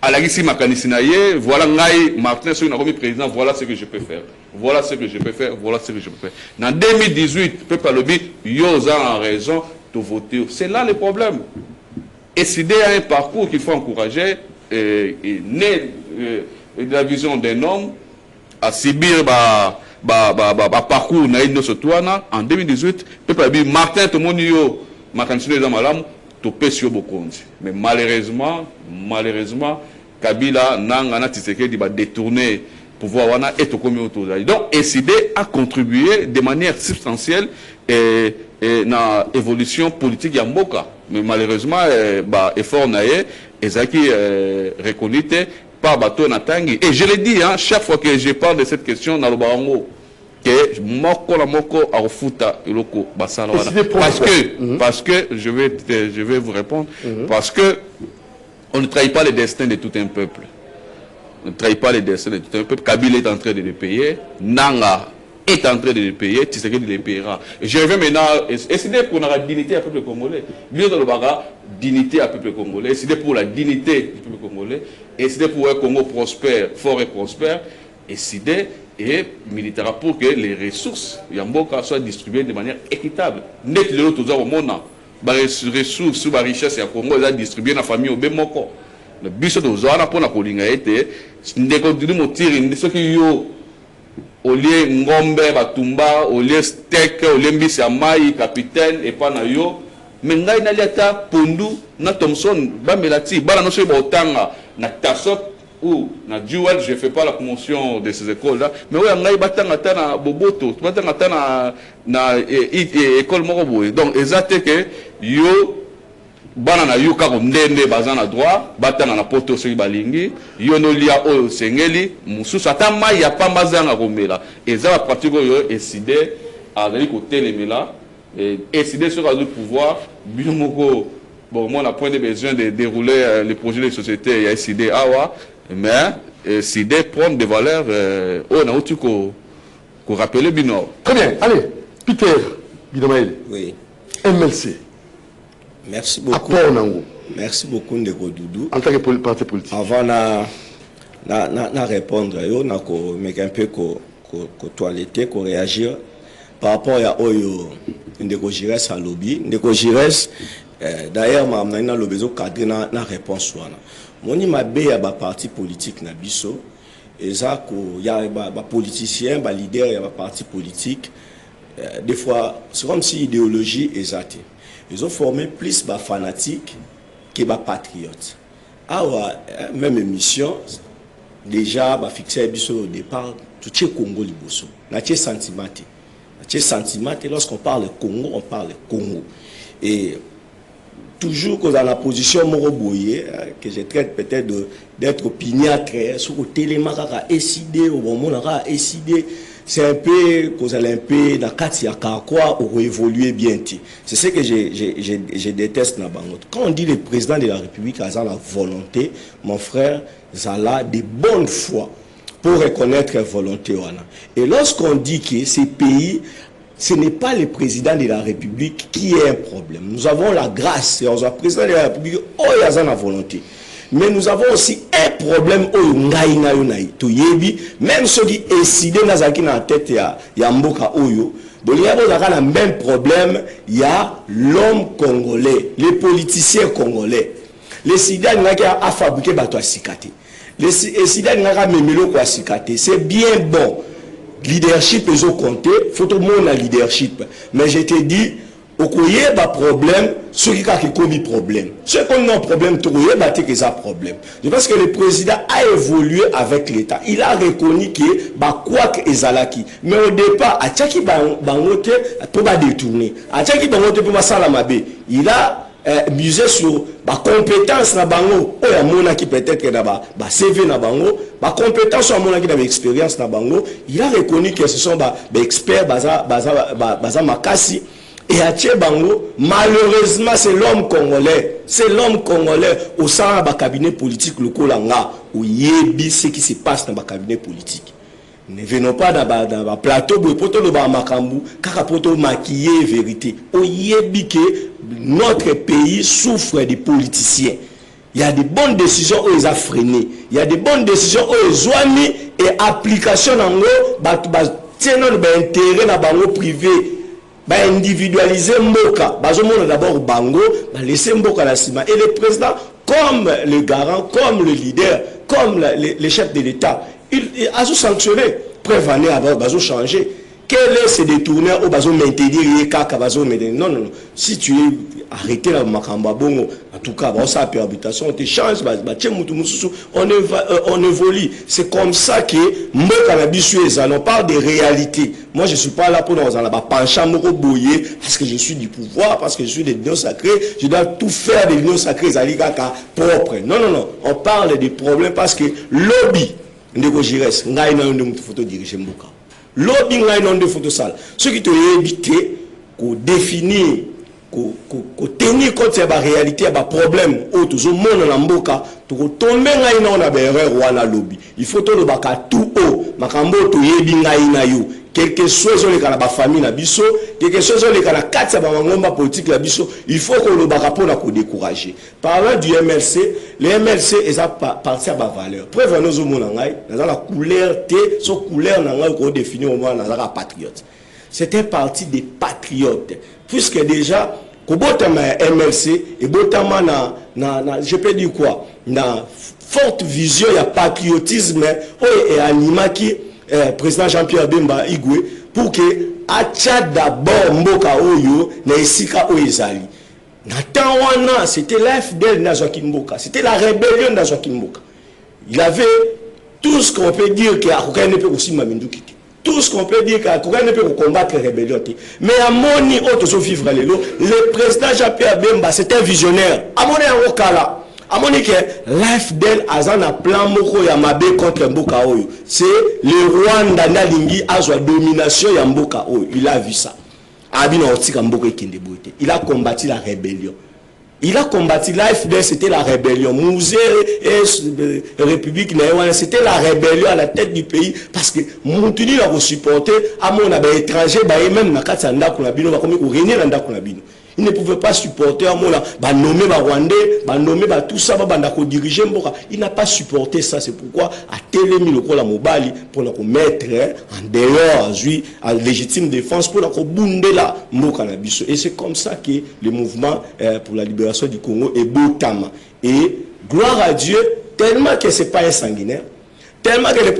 À la guise Makanisinaye, voilà Ngaï, Martin Souna comme président, voilà ce que je peux faire. Voilà ce que je peux faire, voilà ce que je peux faire. En 2018, peuple a lobby, Yosa a raison de voter. C'est là le problème. Et c'est un parcours qu'il faut encourager, né de la vision d'un homme, à subir parcours en 2018, peuple a dit Martin Tomonio, Makanisinaye dans Malam, mais malheureusement, Kabila n'a Tshisekedi va détourner pouvoir wana et comme autour. Donc, SID a contribué de manière substantielle et na évolution politique ya Mboka. Mais malheureusement, effort naé ezaki reconnu par bateau natangi. Et je l'ai dit, hein, chaque fois que je parle de cette question dans le barango, que moko la moko a futa iloko basala parce que je vais vous répondre parce que on ne trahit pas le destin de tout un peuple. On ne trahit pas le destin de tout un peuple. Kabila est en train de le payer, Nanga est en train de le payer, Tshisekedi le payera. Je reviens maintenant, et c'est pour la dignité du peuple congolais. Bien dans le baga, dignité du peuple congolais, c'est pour la dignité du peuple congolais, et c'est pour un Congo prospère, fort et prospère, et c'est et militaire pour que les ressources Yamboka soient distribuées de manière équitable. Net de l'autre au monde, les ressources, les richesses à Congo sont distribuées dans la famille au Bémoko. Le but de Zora pour la Kolinga était de continuer à tirer ce qui yo au lieu ngombe batumba au lieu steak au lieu mbisi amai capitaine et pas na yo mais ngai na liata pondu na Thomson ba melati bala no so ba otanga na tasok ou na Jewel, je ne fais pas la promotion de ces écoles-là, mais oui, on a batanga boboto, batanga na école moroboé. Donc, exactement que yo bana na yo kako ndende baza na droit batanga na poto soki balingi yo no lia oyo sengeli mususu ata mai ya pamba zanga komela eza ba pratique oyo eside azali kotelemela eside sur le pouvoir bino moko bon moi on a point de besoin de dérouler les projets de société il y a eside awa mais eside prendre des valeurs on a outu ko rappeler bino. Très bien, allez Peter Bidamaël. Oui. MLC. Merci beaucoup. Merci beaucoup Ndeko Doudou. En tant que parti politique. Avant na répondre yo na ko mais un peu ko toiletter ko réagir par rapport à oyo Ndeko Jires à lobby. Ndeko Jires d'ailleurs na le besoin cadre na réponse wana. Moni mabe ya ba parti politique na biso eza ko ya ba politicien ba leader ya ba parti politique des fois c'est comme si idéologie ezate. Ils ont formé plus de fanatiques que de patriotes. Alors, même émission, déjà, fixé au départ, tout est Congo liboso. Natie sentiment. Lorsqu'on parle Congo, on parle Congo. Et toujours que dans la position Moroboye, que je traite peut-être d'être opiniâtre, sur le télémarque à décider, au moment où on a décidé. C'est un peu, qu'on a un peu, dans Katia Kakwa, ou évoluer bien. C'est ce que je déteste dans Bangot. Quand on dit le président de la République a la volonté, mon frère, Zala, de bonne foi pour reconnaître la volonté. Et lorsqu'on dit que ces pays, ce n'est pas le président de la République qui est un problème. Nous avons la grâce, et on a le président de la République, oh, il a la volonté. Mais nous avons aussi un problème même ceux qui décident dans la tête ya mboka oyo il y a le même problème, il y a l'homme congolais, les politiciens congolais. Les sidans qui a fabriqué bato asikate. Les sidans qui a memelo ko asikate. C'est bien bon. Leadership ils ont compté, faut tout le monde a leadership. Mais je te dis okoye ba problème, ceux qui ont commis problème. Ceux qui ont un problème, tout le monde que ça problème. Je pense que le président a évolué avec l'État. Il a reconnu que ba quoi que ezalaki. Mais au départ, a tchaki bangote pour ba détourner. A tchaki bangote pour ba salamabe. Il a misé sur ba compétence na bango. O ya mona qui peut-être que na ba CV na bango, ba compétence ou mona qui na expérience na bango. Il a reconnu que ce sont ba experts baza makasi. Et à Tchebango, malheureusement, c'est l'homme congolais. C'est l'homme congolais au sein du cabinet politique local où il y a ce qui se passe dans le cabinet politique. Ne venons pas dans le plateau pour makambu, car pour maquiller vérité. Où il y a que notre pays souffre des politiciens. Il y a des bonnes décisions où ils ont freiné. Il y a des bonnes décisions où ils ont mis et application dans l'intérêt dans le privé. Individualiser Mboka, d'abord Bango, laisser Mboka la cima. Et le président, comme le garant, comme le leader, comme le chef de l'État, il a sanctionné, prévenir avant, changer. Quel est ce détourner au bazo maintenir non, non, non. Si tu es arrêté la Makamba Bongo, en tout cas, ça a habitation, on te change, on évolue. C'est comme ça que on parle de réalité. Moi, je ne suis pas là pour nous en pencher boyer parce que je suis du pouvoir, parce que je suis de l'union sacrée, je dois tout faire de l'union sacrée, Zalikaka propre. Non, non, non. On parle des problèmes parce que lobby, Ndeko Jires, n'a une photo diriger Mboka. Lobby ngai non de photosal. Ce qui te éviter qu'on définir, qu'on tenir compte de la réalité, de la problème, ou tout le monde en Mboka, pour tomber ngai non na erreur ou na lobby. Il faut tout le baka tout haut, makambo to yebi ngai na yo. Quelque chose les kana ba famille na biso, quelque chose les kana kati ba ngomba politique la biso, il faut que le baka pour na ko décourager. Parlant du MLC, les MLC est parti à ba valeur. Preuve nous au monde ngai, dans la couleur T, so couleur na ngai ko définir au moins na patriote. C'était parti des patriotes puisque déjà ko botama MLC et botama na je peux dire quoi, na forte vision ya patriotisme et animaki président Jean-Pierre Bemba Igwe pour que acha d'abord mboka oyo na esika oyezali. Natawana c'était l'FDL na Joaquin Mboka, c'était la rébellion na Joaquin Mboka. Il avait tout ce qu'on peut dire que Akokane peut aussi Mamindou Kiti. Tout ce qu'on peut dire qu'on ne peut combattre la rébellion. Mais à Moni, vivre le président Jean-Pierre Bemba, c'est un visionnaire. À Moni, à Moni, l'AFDEL a un plan moko Yamabe contre Mboka Oyo. C'est le Rwanda Nalingi a la domination ya Mboka Oyo. Il a vu ça. Il a combattu la rébellion. Il a combattu l'AFDEL, c'était la rébellion. Musée et République, c'était la rébellion à la tête du pays. Parce que Moutini l'a supporté, à mon étranger, même dans Katsanda, il ne pouvait pas supporter à mon nommer Rwandais, nommer tout ça, diriger. Il n'a pas supporté ça. C'est pourquoi à Télémi le la Mobali pour nous mettre en dehors à légitime défense pour nous bounder la Mokanabiso. Et c'est comme ça que le mouvement pour la libération du Congo est Botama. Et gloire à Dieu, tellement que ce n'est pas un sanguinaire, tellement que le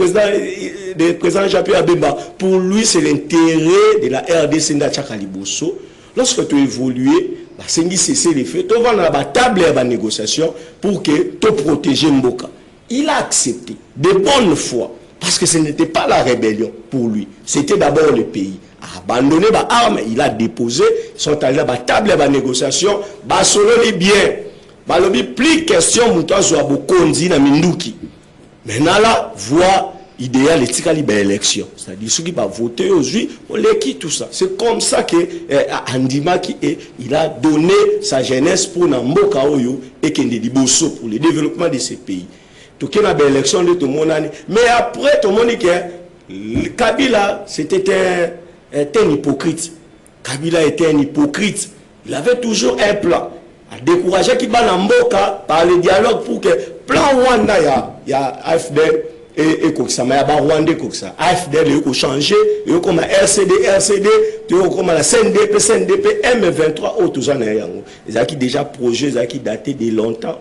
président Jean-Pierre Bemba, pour lui, c'est l'intérêt de la RDC Ndachakaliboso. Lorsque tu évolues, c'est cesser les faits, tu vas dans la table de négociation pour que tu protéger Mboka. Il a accepté de bonne foi, parce que ce n'était pas la rébellion pour lui, c'était d'abord le pays. Abandonné les armes, il a déposé, ils sont allés à la table de négociation, selon les biens. Plus question, Mouton soit Bokondi na Minduki. Maintenant là, voix idéal et l'élection. C'est-à-dire ceux qui vont voter aujourd'hui, on les quitte tout ça. C'est comme ça que Andima il a donné sa jeunesse pour Namboka Oyo et Kendediboso pour le développement de ces pays. Tout qu'il y a une élection de tout le monde. Mais après, tout le monde dit que Kabila, c'était un hypocrite. Kabila était un hypocrite. Il avait toujours un plan. À décourager qui va Namboka par le dialogue pour que plan Rwanda, il y a AFDEL. Et comme ça, il y a Rwanda comme ça. AFDEL, il faut changer. Il y a comme RCD, il y a comme la CNDP, M23, tout ça. Il y a déjà projet, il y a daté de longtemps.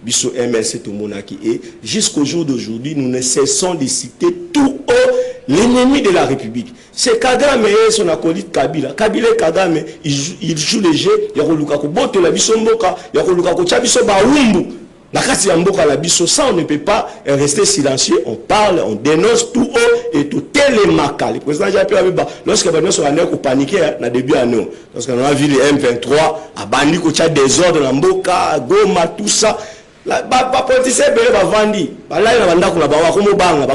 Biso MLC, tout le monde qui est. Jusqu'au jour d'aujourd'hui, nous ne cessons de citer tout haut l'ennemi de la République. C'est Kagame et son acolyte Kabila. Kabila et Kagame, il joue les jeux. Il y a Lukako Bote, la Biso Mboka, il y a Lukako Chabiso Baumbu. La carte Mboka la Biso, ça on ne peut pas rester silencieux. On parle, on dénonce tout haut et tout télémaca. Le président Jean-Pierre Bemba, lorsque nous avons paniqué dans le début de l'année, lorsqu'on a vu les M23, à Bandi, il y a des ordres dans Mboka, Goma, tout ça. Les politiciens va vendre. Là, il y a des gens qui vont vendre.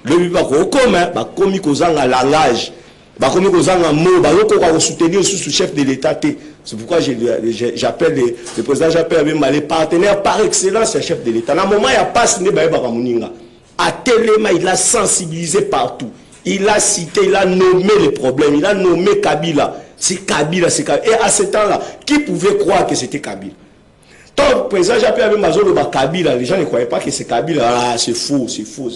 Le but va comme un langage, comme un mot, va soutenir le chef de l'État. C'est pourquoi j'appelle le président Jean-Pierre Bemba les partenaires par excellence le chef de l'État. Dans le moment, il n'y a pas ce n'est à Téléma, il a sensibilisé partout. Il a cité, il a nommé les problèmes, il a nommé Kabila. C'est Kabila, c'est Kabila. Et à ce temps-là, qui pouvait croire que c'était Kabila? Tant le président Jean-Pierre Bemba Kabila, les gens ne croyaient pas que c'est Kabila. Ah, c'est faux, c'est faux.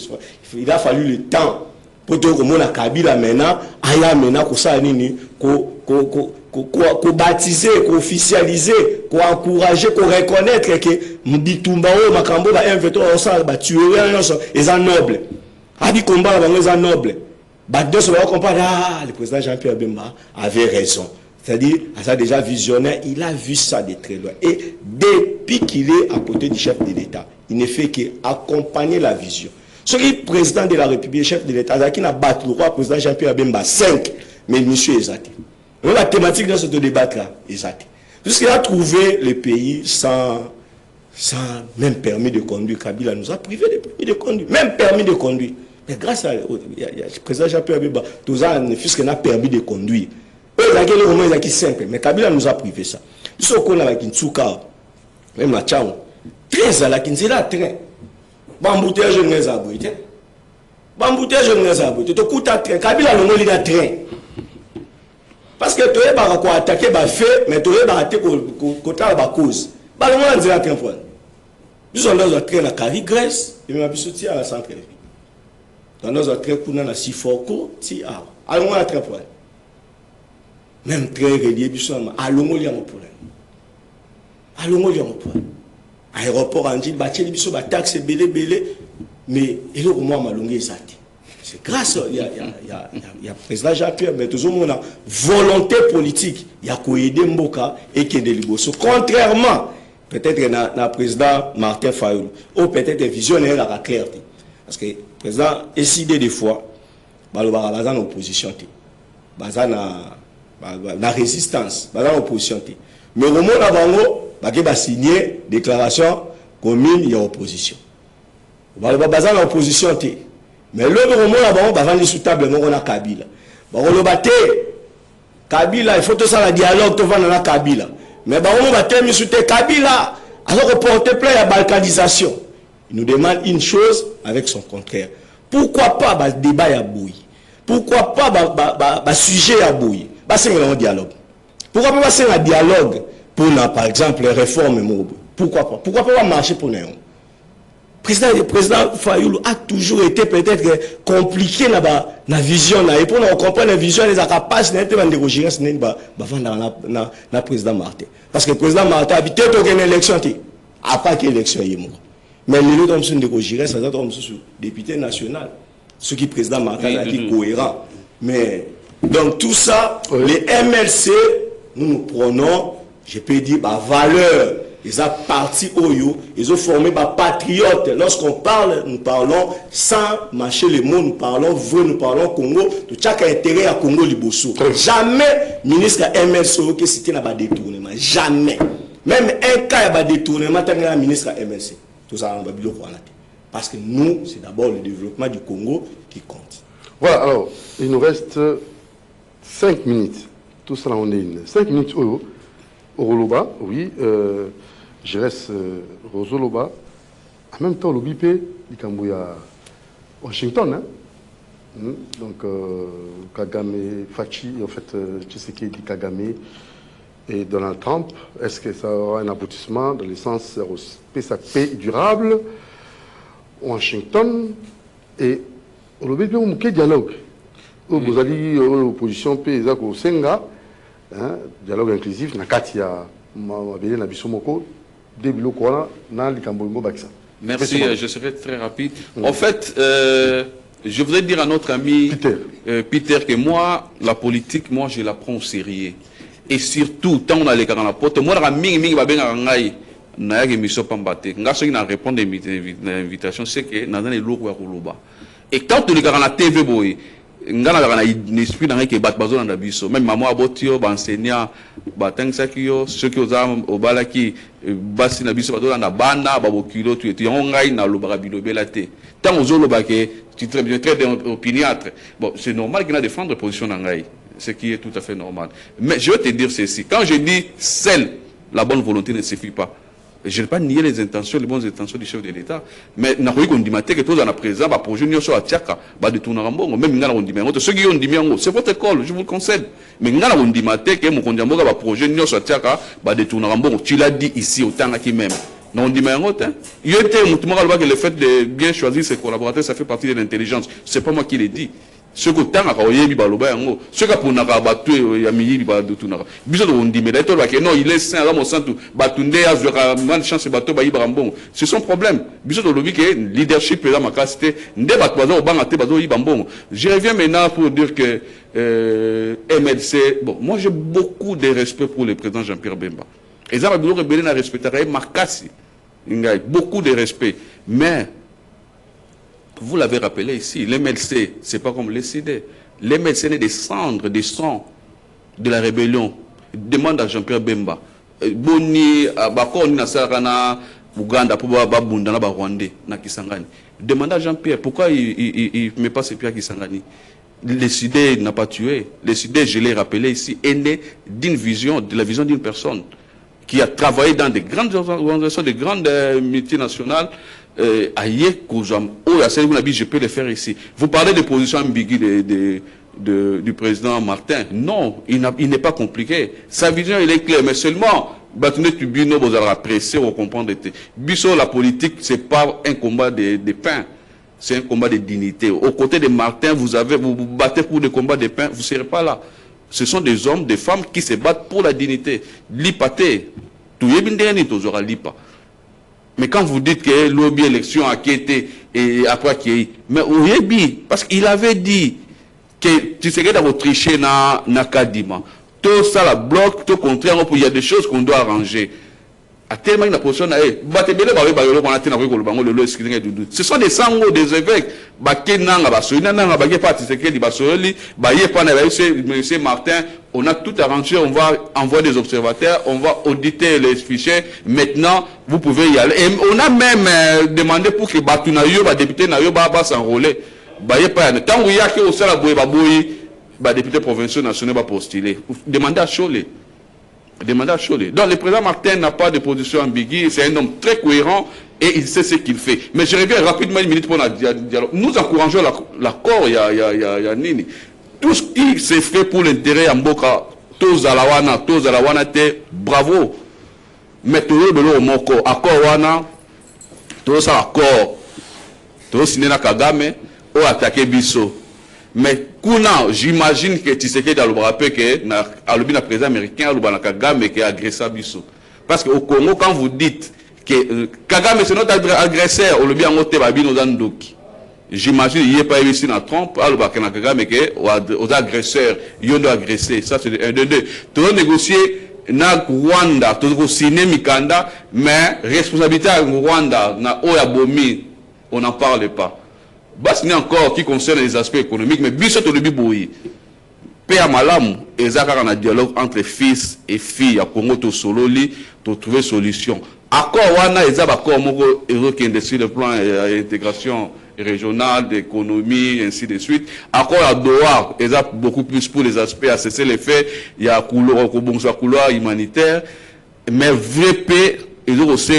Il a fallu le temps pour dire que mon Kabila maintenant, aya maintenant que ça nini, qu'on baptiser, qu'on officialiser, qu'on encourager, qu'on reconnaître que Mbitumbao Makambo ba M23 ça ba tuer ils sont nobles. Abi combat ba ils sont nobles. Ba deux se va comprendre le président Jean-Pierre Bemba avait raison. C'est-à-dire, ça déjà visionnaire, il a vu ça de très loin. Et depuis qu'il est à côté du chef de l'État, il ne fait qu'accompagner la vision. Ce qui est président de la République, chef de l'État, qui n'a battu le roi président Jean-Pierre Bemba 5, mais monsieur Ezate. La thématique de ce débat-là, Ezate. Puisqu'il a trouvé le pays sans même permis de conduire. Kabila nous a privé de permis de conduire, même permis de conduire. Mais grâce au président Jean-Pierre Bemba, tout ça, puisqu'il a permis de conduire. Eux, ils ont qui simple, mais Kabila nous a privé ça. Ils sont qu'on a avec une Tsuka, même la Tchao. 13 à la Kinzela, train. Bambouteage, je ne les abouille. Bambouteage, je ne les abouille. Tu coûtes à train. Kabila nous a train. Parce que tu es attaqué, fait, mais tu es attaqué contre la cause. Bah, le monde a train. Nous sommes dans un train à Cari, Grèce, et nous sorti à la centre. Dans notre train, nous avons Siforko, Tia. Alors, on a train. Même très relié, allons au problème. Allons au problème. Aéroport en dit, bâtir les taxes belé, mais il est au moins malongé. C'est grâce il y a président Jean-Pierre, mais toujours on a volonté politique. Il y a quoi aider Mboka et Kendeliboso. Contrairement, peut-être à président Martin Fayulu, ou peut-être visionnaire à la clarté. Parce que le président a décidé des fois, balobaka baza na opposition te baza na résistance baza na opposition te mais au moment bango bake signer déclaration commune ya opposition baloba baza na opposition te mais le moment bango bavandi sous table moko na Kabila bakoloba te Kabila il faut tout ça la dialogue to vanda na Kabila mais bango batemi sous te Kabila alors porter plein à balkanisation. Il nous demande une chose avec son contraire. Pourquoi pas le débat à bouillir? Pourquoi pas le sujet à bouillir? C'est un dialogue. Pourquoi pas c'est un dialogue pour, par exemple, les réformes? Pourquoi pas? Pourquoi pas marcher pour nous? Le président Fayoulou a toujours été peut-être compliqué dans la vision. Et pour nous comprendre la vision, les capables de gérer le président Martin. Parce que le président Martin a habité une élection. Après qu'il y ait l'élection, mais les autres hommes de gérer, c'est un député national. Ce qui est président Martin a dit cohérent. Mais donc tout ça, les MLC, nous prenons, je peux dire, valeur. Ils ont parti au yo, ils ont formé des patriotes. Lorsqu'on parle, nous parlons sans mâcher les mots, nous parlons vrai, nous parlons Congo. Tout chaque intérêt à Congo Liboso. Jamais ministre MLC qui cité n'a pas détournement. Jamais. Même un cas de détournement, tant que ministre MLC. Tout ça, on va bien le. Parce que nous, c'est d'abord le développement du Congo qui compte. Voilà, alors, il nous reste 5 minutes. Tout ça, on est 5 minutes au Roloba, oui. Je reste Rosoloba. En même temps, l'OBP, il y a Washington. Hein? Donc, Kagame, Fachi, en fait, Tshisekedi, Kagame et Donald Trump. Est-ce que ça aura un aboutissement dans le sens de paix durable? Washington et l'OBP, il y a un dialogue. Vous avez l'opposition, il y a un dialogue inclusif, il y a un Merci, je serai très rapide. En fait, je voudrais dire à notre ami Peter que moi, la politique, moi, je la prends au sérieux. Et surtout, tant on a les cas dans la porte, moi, je mission pambate. Ngaso ina répondre à l'invitation, c'est que dans les lois Roloba. Et quand on les gars dans la TV boy, ngana na esprit dans que bat bazo na biso. Même maman abotio ba enseignant ba tangsa kiyo, ceux qui osam obalaki basi na biso bazo na banda ba bokilo tu et ngai na lobaka bilobela te. Tant ozoloba que tu très bien très opiniâtre. Bon, c'est normal qu'il a défendre position na ngai. Ce qui est tout à fait normal. Mais je vais te dire ceci, quand je dis seule la bonne volonté ne suffit pas. Je ne vais pas nier les intentions, les bonnes intentions du chef de l'État. Mais nous avons dit que tous en présent, le projet de Tiaka, de tourner en bon, même nous avons dit, ceux qui ont dit, c'est votre école, je vous le concède. Mais nous avons dit que le projet de Tiaka, de tourner en bon, tu l'as dit ici, au temps qui même. Nous avons dit, il était que le fait de bien choisir ses collaborateurs, ça fait partie de l'intelligence. Ce n'est pas moi qui l'ai dit. Ce que tant à oyebi baloba yango ce que pour naka batue ya miyibi ba dutunaka biso do ndime da to ba ke non il est saint là mon santu batunde azwaka man chance bato ba yiba mbongo c'est son problème biso do lobi ke leadership là ma capacité nde bato bazo banga te bazo yiba mbongo. Je reviens maintenant pour dire que MLC, bon, moi j'ai beaucoup de respect pour le président Jean-Pierre Bemba et ça va bien rebelle na respecter Markassi beaucoup de respect, mais vous l'avez rappelé ici, l'MLC, ce n'est pas comme les CD. L'MLC est des cendres, des sangs de la rébellion. Demande à Jean-Pierre Bemba. Boni, Bakoni, Nasarana, Ouganda, pour Babunda, Rwandais, na Kisangani. Demande à Jean-Pierre, pourquoi il ne met pas ses pieds à Kisangani? Les CD n'a pas tué. Les CD, je l'ai rappelé ici, est né d'une vision, de la vision d'une personne qui a travaillé dans des grandes organisations, des grandes multinationales. Je peux le faire ici. Vous parlez de position ambiguë du président Martin. Non, il n'est pas compliqué. Sa vision, elle est claire, mais seulement, vous allez apprécier ou comprendre. La politique, ce n'est pas un combat de pain, c'est un combat de dignité. Aux côtés de Martin, vous vous battez pour le combat de pain, vous ne serez pas là. Ce sont des hommes, des femmes qui se battent pour la dignité. Lipate, tout y est lipa. Mais quand vous dites que lobby élection a quitté et après qu'il y ait, mais oui, parce qu'il avait dit que tu serais dans votre tricher na Kadima. Tout ça la bloque, tout contraire, il y a des choses qu'on doit arranger. a tellement une position ce sont des sangos des évêques monsieur Martin, on a tout arrangé, on va envoyer des observateurs, on va auditer les fichiers. Maintenant, vous pouvez y aller. Et on a même demandé pour que Batunayo, député Nayo, s'enrôler. Tant qu'il y a que au sein de député provincial national va postuler. Demandez à Cholet. Donc le président Martin n'a pas de position ambiguë, c'est un homme très cohérent et il sait ce qu'il fait. Mais je reviens rapidement une minute pour le dialogue. Nous encourageons l'accord, il y a Nini. Tout ce qui s'est fait pour l'intérêt en Mboka, tous à la wana, bravo. Mais tout le monde accord wana, tous à accord, tous signé na Kagame, ou attaqué Bisso. Mais j'imagine que Tshisekedi a le rappel que le président américain a Kagame qui a agressé Bisso. Parce qu'au Congo, quand vous dites que Kagame c'est notre agresseur, on le bien noté Babino Zandoki. J'imagine qu'il n'y a pas réussi dans Trump, à Kagame qui aux agresseurs, ils ont agressé. Ça c'est un de deux. Tu as négocié na Rwanda, tu as signé Mikanda, mais responsabilité à Rwanda, na Oyabomi, on n'en parle pas. Bas n'est encore qui concerne les aspects économiques, mais biso to le biboui. Père Malam, et ça a un dialogue entre fils et filles à Congo to sololi, to trouver solution. Accord wana et ça accord moko évoqué sur le plan d'intégration régionale, d'économie, ainsi de suite. Accord à Doha, et ça beaucoup plus pour les aspects à cesser les faits. Il y a couloir humanitaire, mais vrai paix, ils ont aussi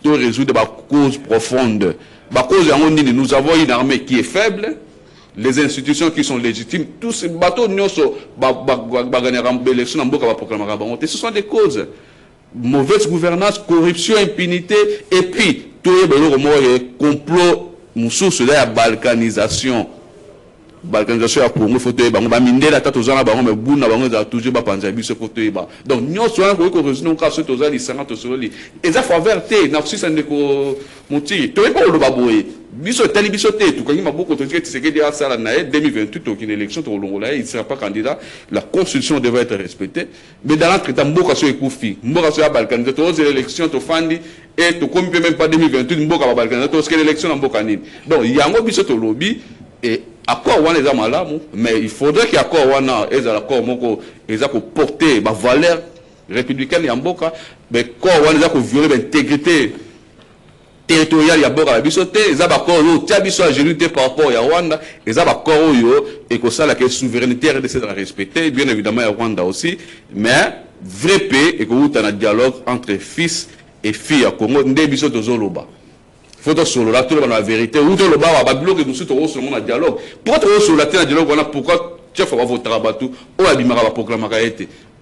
résoudre des causes profondes. Nous avons une armée qui est faible, les institutions qui sont légitimes, tous ces bateaux, ce sont des causes. Mauvaise gouvernance, corruption, impunité, et puis, tout le complot, la balkanisation. Balkanisation à Congo, faut te ba mindela tata ozana ba ngombe buna ba ngombe toujours ba panzabi ce faut te ba. Donc nous soyons ko résoudre ka so tozali 50 soli. Et ça faut vérité na si ça ndeko moti. To pas lo baboye. Biso tali biso te tout quand il m'a beaucoup de ce que dit à ça na 2028 aucune élection to longola, il sera pas candidat. La constitution devrait être respectée. Mais dans l'entretemps mboka so ekufi. Mboka so ya balkanisation to élection to fandi et to comme même pas 2028 mboka ba balkanisation to ce que l'élection mboka nini. Donc yango biso to lobby et accord wana eza malamu, mais il faudrait qu'il accord wana eza l'accord moko eza ko porter ba valeur républicaine ya mboka, mais accord wana eza ko violer l'intégrité territoriale ya mboka biso te, eza ba accord yo tia biso à genoux par rapport ya Rwanda, eza ba accord yo et que ça la souveraineté RDC doit respecter, bien évidemment ya Rwanda aussi, mais vrai paix et que vous avez un dialogue entre fils et filles à Congo ndé biso tozoloba. Il faut solo la la vérité ou le bar à bloquer nous sur le dialogue. Pourquoi sur la dialogue pourquoi chef va voter à Batou ou abimara va proclamer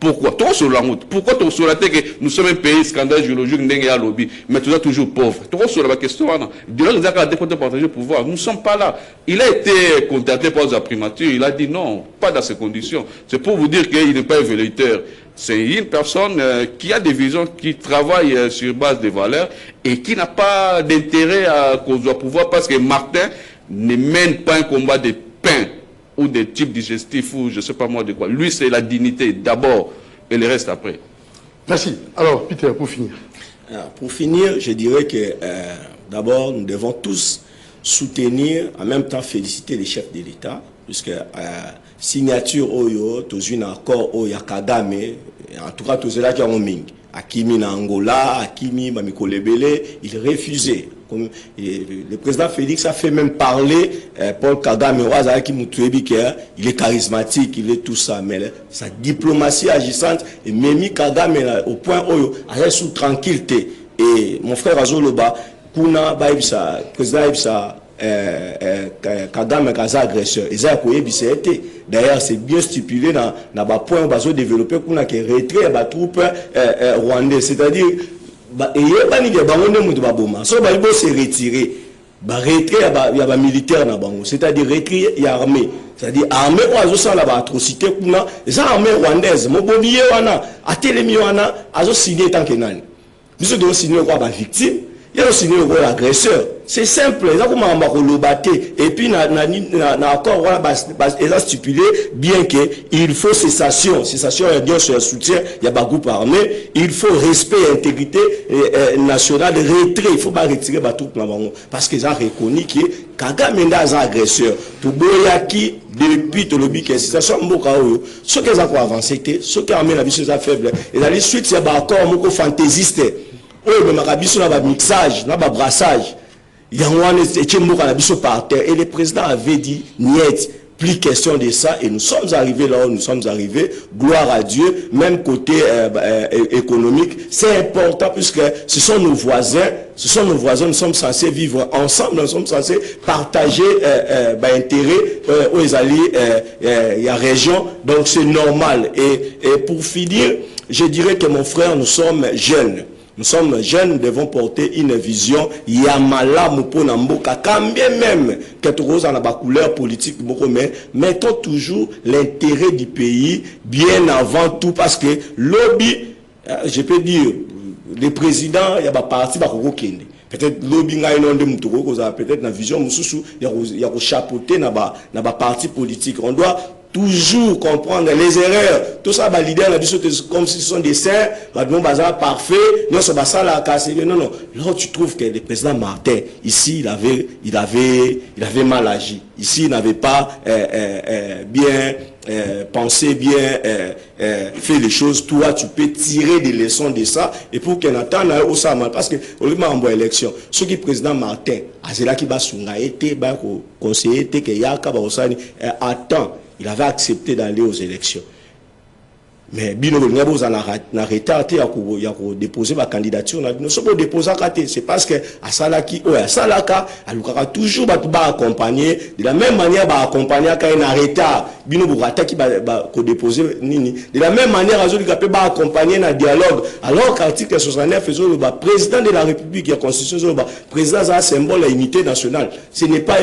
pourquoi toi sur la route pourquoi toi sur la tête que nous sommes un pays scandale géologique n'engue à lobby mais tu es toujours pauvre toi sur la question dialogue nous a déporté partager le pouvoir nous ne sommes pas là. Il a été contacté par la primature, il a dit non, pas dans ces conditions. C'est pour vous dire qu'il n'est pas un velléitaire. C'est une personne qui a des visions, qui travaille sur base des valeurs et qui n'a pas d'intérêt à cause du pouvoir parce que Martin ne mène pas un combat de pain ou de type digestif ou je ne sais pas moi de quoi. Lui, c'est la dignité d'abord et le reste après. Merci. Alors, Peter, pour finir. Pour finir, je dirais que d'abord, nous devons tous soutenir, en même temps féliciter les chefs de l'État, puisque signature oyo tous un accord oyo Kagame en tout cas tous là qui ont mis Akimi na Angola, Akimi Bamikolebele, il refusait. Comme le président Félix a fait même parler Paul Kagame il est charismatique, il est tout ça, mais sa diplomatie agissante et Memi Kagame au point où il est sous tranquillité. Et mon frère Azoloba, Kuna Baibsa, président Baibsa, Kagame Kaza agresseur, d'ailleurs c'est bien stipulé dans le point où il a développé qu'on a retrait les troupes rwandais, c'est-à-dire et il y a des gens qui se retiré, il y a des militaires, c'est-à-dire retrait et armée, c'est-à-dire armée où ils ont la atrocité, les armées rwandaises, mon bon billet, à télémi, ils ont signé tant que nan. Nous devons signer quoi, victime. il y a aussi l'agresseur. C'est simple, et puis encore voilà, stipulé bien qu'il faut cessation bien sur le soutien, il y a un groupe armé, il faut respect et intégrité nationale, retrait, il faut pas retirer tout parce qu'ils ont reconnu que Kagame est un agresseur. Tout boyaki depuis tout le but que situation ce qu'ils ont avancé, ce qui a amené la vie sur faible, et dans les suites c'est encore un fantaisiste. Oh, mais mixage, brassage. Il y a un par terre. Et le président avait dit, niet, plus question de ça. Et nous sommes arrivés là où nous sommes arrivés. Gloire à Dieu. Même côté économique. C'est important puisque ce sont nos voisins. Nous sommes censés vivre ensemble. Nous sommes censés partager intérêt aux alliés, il y a région. Donc c'est normal. Et pour finir, je dirais que mon frère, nous sommes jeunes. Nous sommes jeunes, nous devons porter une vision Yamala Mupona Mboka, quand bien même que tout rose en la couleur politique, mais mettons toujours l'intérêt du pays bien avant tout, parce que lobby, je peux dire, les présidents, il y a des partis qui peut-être lobby peut-être la vision il y a chapeauté dans ba parti politique. On doit toujours comprendre les erreurs. Tout ça, les leaders, comme si ce sont des saints, parfait, non, c'est pas ça la casse. Non. Là, tu trouves que le président Martin, ici, il avait mal agi. Ici, il n'avait pas bien pensé, bien fait les choses. Toi, tu peux tirer des leçons de ça. Et pour qu'on attende au ça mal, parce que au lieu de l'élection, ce qui est président Martin, c'est là qui va été conseiller, que Yaka attend. Il avait accepté d'aller aux élections. Mais Bino Ngabo n'a arrêté à déposer ma candidature. Nous sommes déposés à c'est parce que à Salaki, à Salaka, à toujours accompagner de la même manière accompagner quand il arrêté Bino Bourata qui va déposer nini. De la même manière, Azoli Kapé va accompagner dans le dialogue. Alors qu'article 69 faisait le président de la République, la Constitution, le président c'est un symbole de l'unité nationale. Ce n'est pas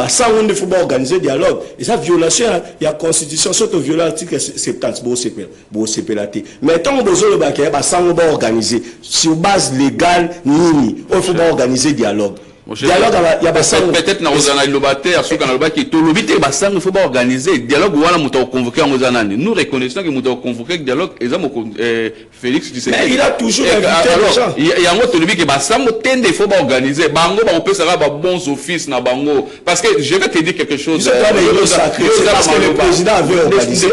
ça où il faut organiser le dialogue. Et ça violation, il y a Constitution, surtout violer l'article 70. Bon, c'est pélaté. Mais tant que vous avez ça, on va organiser. Sur base légale, il faut organiser dialogue. Dialogue, il y a peut-être dans le lobaté, à ceux qui ont le qui tout le il faut pas organiser. Dialogue, on a convoqué en Ozanani. Nous reconnaissons que nous avons convoqué le dialogue. Félix, tu sais. Mais il a toujours invité les gens. Il y a un autre qui il faut pas organiser. Bango, on peut savoir bons offices na Bango. Parce que je vais te dire quelque chose. Parce que le président avait organisé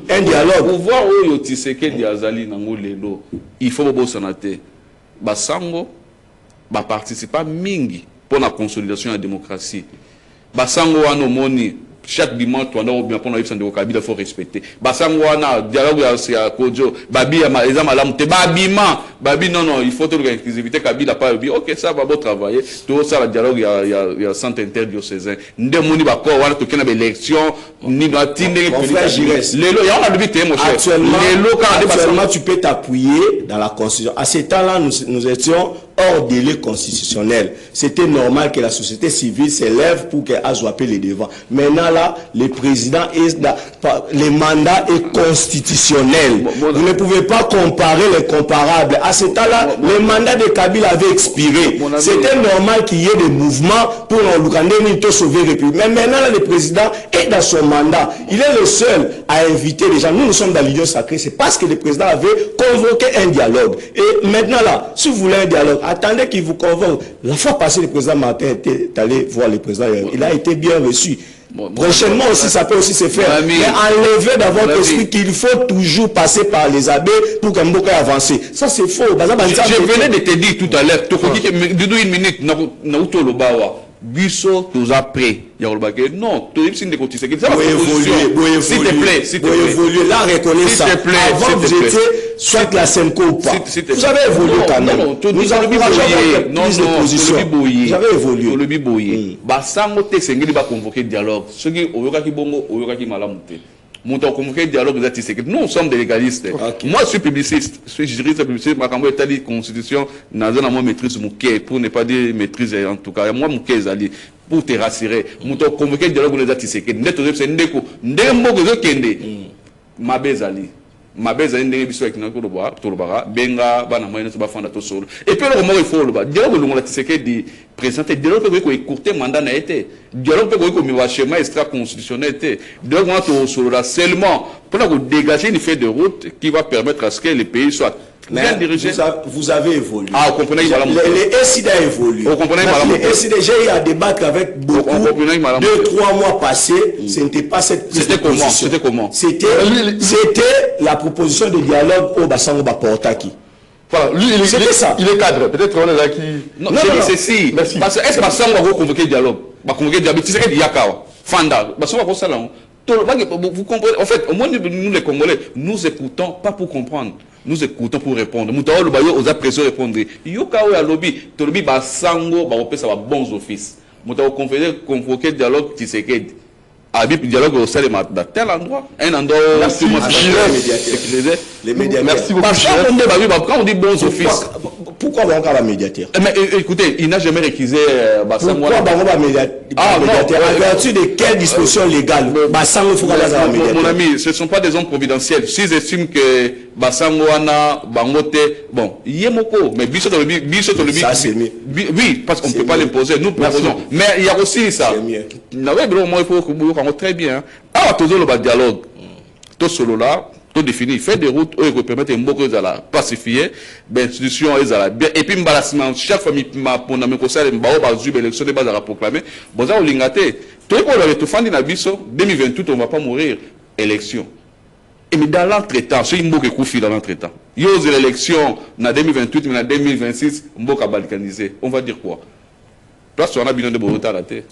un dialogue. Pour voir où il y a Diazali Nango Lelo, il faut pas s'anater. Basango, participer mingi pour la consolidation de la démocratie. Basango anomoni chaque dimanche tu as bien pour il faut respecter. Basango ana dialogue à Kojo, babi ezama la mute babima, babi non il faut toute l'exclusivité Kabila pas bien. OK, ça va beau travailler. Tout ça le dialogue il y a centre interdiocésain. Ndemoni ba ko wana to kena élection ni batinde lelo ya on a débuté mon cher. Actuellement tu peux t'appuyer dans la constitution. À ce temps-là nous étions hors délai constitutionnel. C'était normal que la société civile s'élève pour qu'elle soit les devants. Maintenant là, le président le mandat est constitutionnel. Vous ne pouvez pas comparer les comparables. À ce temps-là, le mandat de Kabila avait expiré. C'était normal qu'il y ait des mouvements pour sauver la République. Mais maintenant là, le président est dans son mandat. Il est le seul à inviter les gens. Nous sommes dans l'union sacrée. C'est parce que le président avait convoqué un dialogue. Et maintenant là, si vous voulez un dialogue, attendez qu'il vous convoque. La fois passée, le président Martin était allé voir le président. Il a été bien reçu. Prochainement aussi, ça peut aussi se faire. Mais enlever dans votre esprit qu'il faut toujours passer par les abbés pour qu'un bouquet avance. Ça, c'est faux. Je venais de te dire tout à l'heure, tu dis que une minute, Busso, tu as prêt. Non, tu es de côté. S'il te plaît, s'il te plaît. Là, reconnaissez ça. Avant, vous étiez soit la Senko ou pas. Vous avez évolué quand même. Nous avons Vous avez évolué. Le biboye. Basango te sengeli ba convoquer dialogue. Ce qui oyoka ki bongo, oyoka ki malamuté. Nous avons convoqué le dialogue des nous sommes des légalistes. Okay. Moi, je suis publiciste. Je suis juriste publiciste. Ma campagne est allée constitution. N'a moi maîtrise mon quai pour ne pas dire maîtrise en tout cas. Moi, mon quai est allé pour te rassurer. Nous avons convoqué le dialogue des Tshisekedi. Net aux c'est ndeko. Ndembo que je kende. Ma bezali. mabeza ndenge biso avec nako tolobara benga bana moyenne ba fanda to solo et puis le moment il faut le ba dialogue longola Tshisekedi présenter dialogue peut écourter mandat na été dialogue peut ko miwa schéma extra constitutionnel été dialogue on to solo là seulement pour dégager une feuille de route qui va permettre à ce que les pays soient bien dirigés. Vous avez évolué. Ah, vous comprenez les SIDA a évolué. Vous comprenez les SIDA, j'ai eu à débattre avec beaucoup. 2-3 mois passés, ce n'était pas cette prise de position. C'était comment? C'était la proposition de dialogue au Bassango Baportaki. Voilà, lui, il est cadre. Peut-être on est là qui... Non, c'est si. Est-ce que Bassango va convoquer le dialogue? Va convoquer le dialogue. Tu sais qu'il y a Yakawa. Fanda. Bassango va faire ça. Vous comprenez? En fait, au moins, nous les Congolais, nous écoutons pas pour comprendre. Nous écoutons pour répondre. Nous avons aux pression répondre. Yokawa à lobby, Tolobi Bassango, ça va bons offices. Nous avons convoqué le dialogue Tshisekedi. Habib dialogue au sein de tel endroit. Un endroit. Merci, les médiateurs. Merci beaucoup. Quand on dit bons offices. Pourquoi on va médiateur? Mais écoutez, il n'a jamais réquisé Bassango. Pourquoi on va médiateur? En vertu de quelles dispositions légales Bassango faut médiateur? Mon ami, ce ne sont pas des hommes providentiels. S'ils estiment que Bassango a Bangote, bon, Yemoko, mais Bissot ça c'est mieux. Oui, parce qu'on ne peut pas l'imposer. Nous proposons. Mais il y a aussi ça. C'est mieux. Il faut que vous très bien. Ah, tout le dialogue. Tout solo là. Tout défini, fait des routes qui permettent beaucoup de pacifier, l'institution est bien. Et puis, chaque famille m'a pour nous conseiller, l'élection de base à proclamer. Bon, ça, on l'a gâté. Tout le monde avait tout fait dans la 2028, on ne va pas mourir. Élection. Et mais dans l'entretemps, c'est une boucle qui couvre dans l'entretemps. Il y a l'élection en 2028, mais en 2026, on va balkaniser. On va dire quoi? Place, on a besoin de beaucoup raté.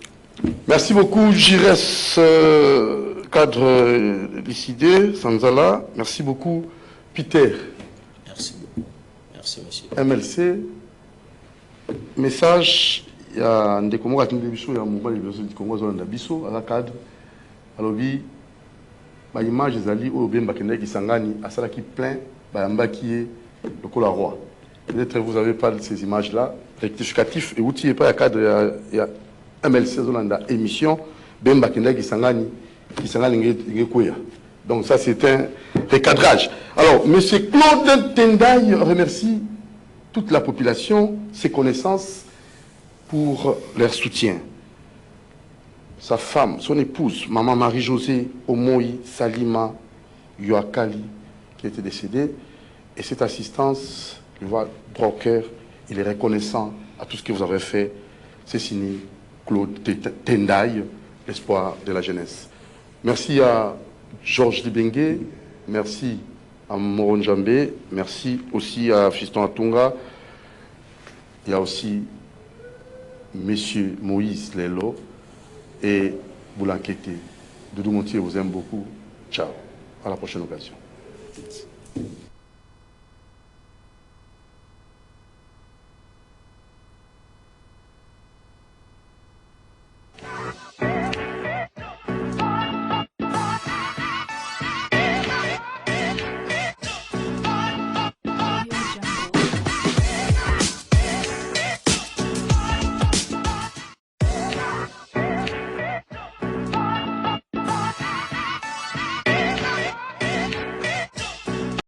Merci beaucoup, Jires, cadre décidé, Sanzala. Merci beaucoup, Peter. Merci beaucoup. Merci, monsieur. MLC. Message, il y a un des Congolais qui ont dit il y a un mouvement de du Congo qui ont à la cadre. Alors, ma image est allée au bien Bakende qui s'engage à ça qui plein, Bayamba qui est le Cola Roi. Peut-être que vous n'avez pas ces images-là. Rectificatif et outil et pas à cadre, il y a MLC dans émission, Ben Bakende qui s'engage. Donc ça c'est un recadrage. Alors, M. Claude Tendaï remercie toute la population, ses connaissances pour leur soutien. Sa femme, son épouse, Maman Marie-Josée Omoï Salima Yoakali, qui était décédée, et cette assistance, je vois droit au cœur, il est reconnaissant à tout ce que vous avez fait. C'est signé Claude Tendaï, l'espoir de la jeunesse. Merci à Georges Libengue, merci à Moron Djambé, merci aussi à Fiston Atunga. Il y a aussi M. Moïse Lelo et vous l'enquêtez. Doudou Montier vous aime beaucoup. Ciao. À la prochaine occasion.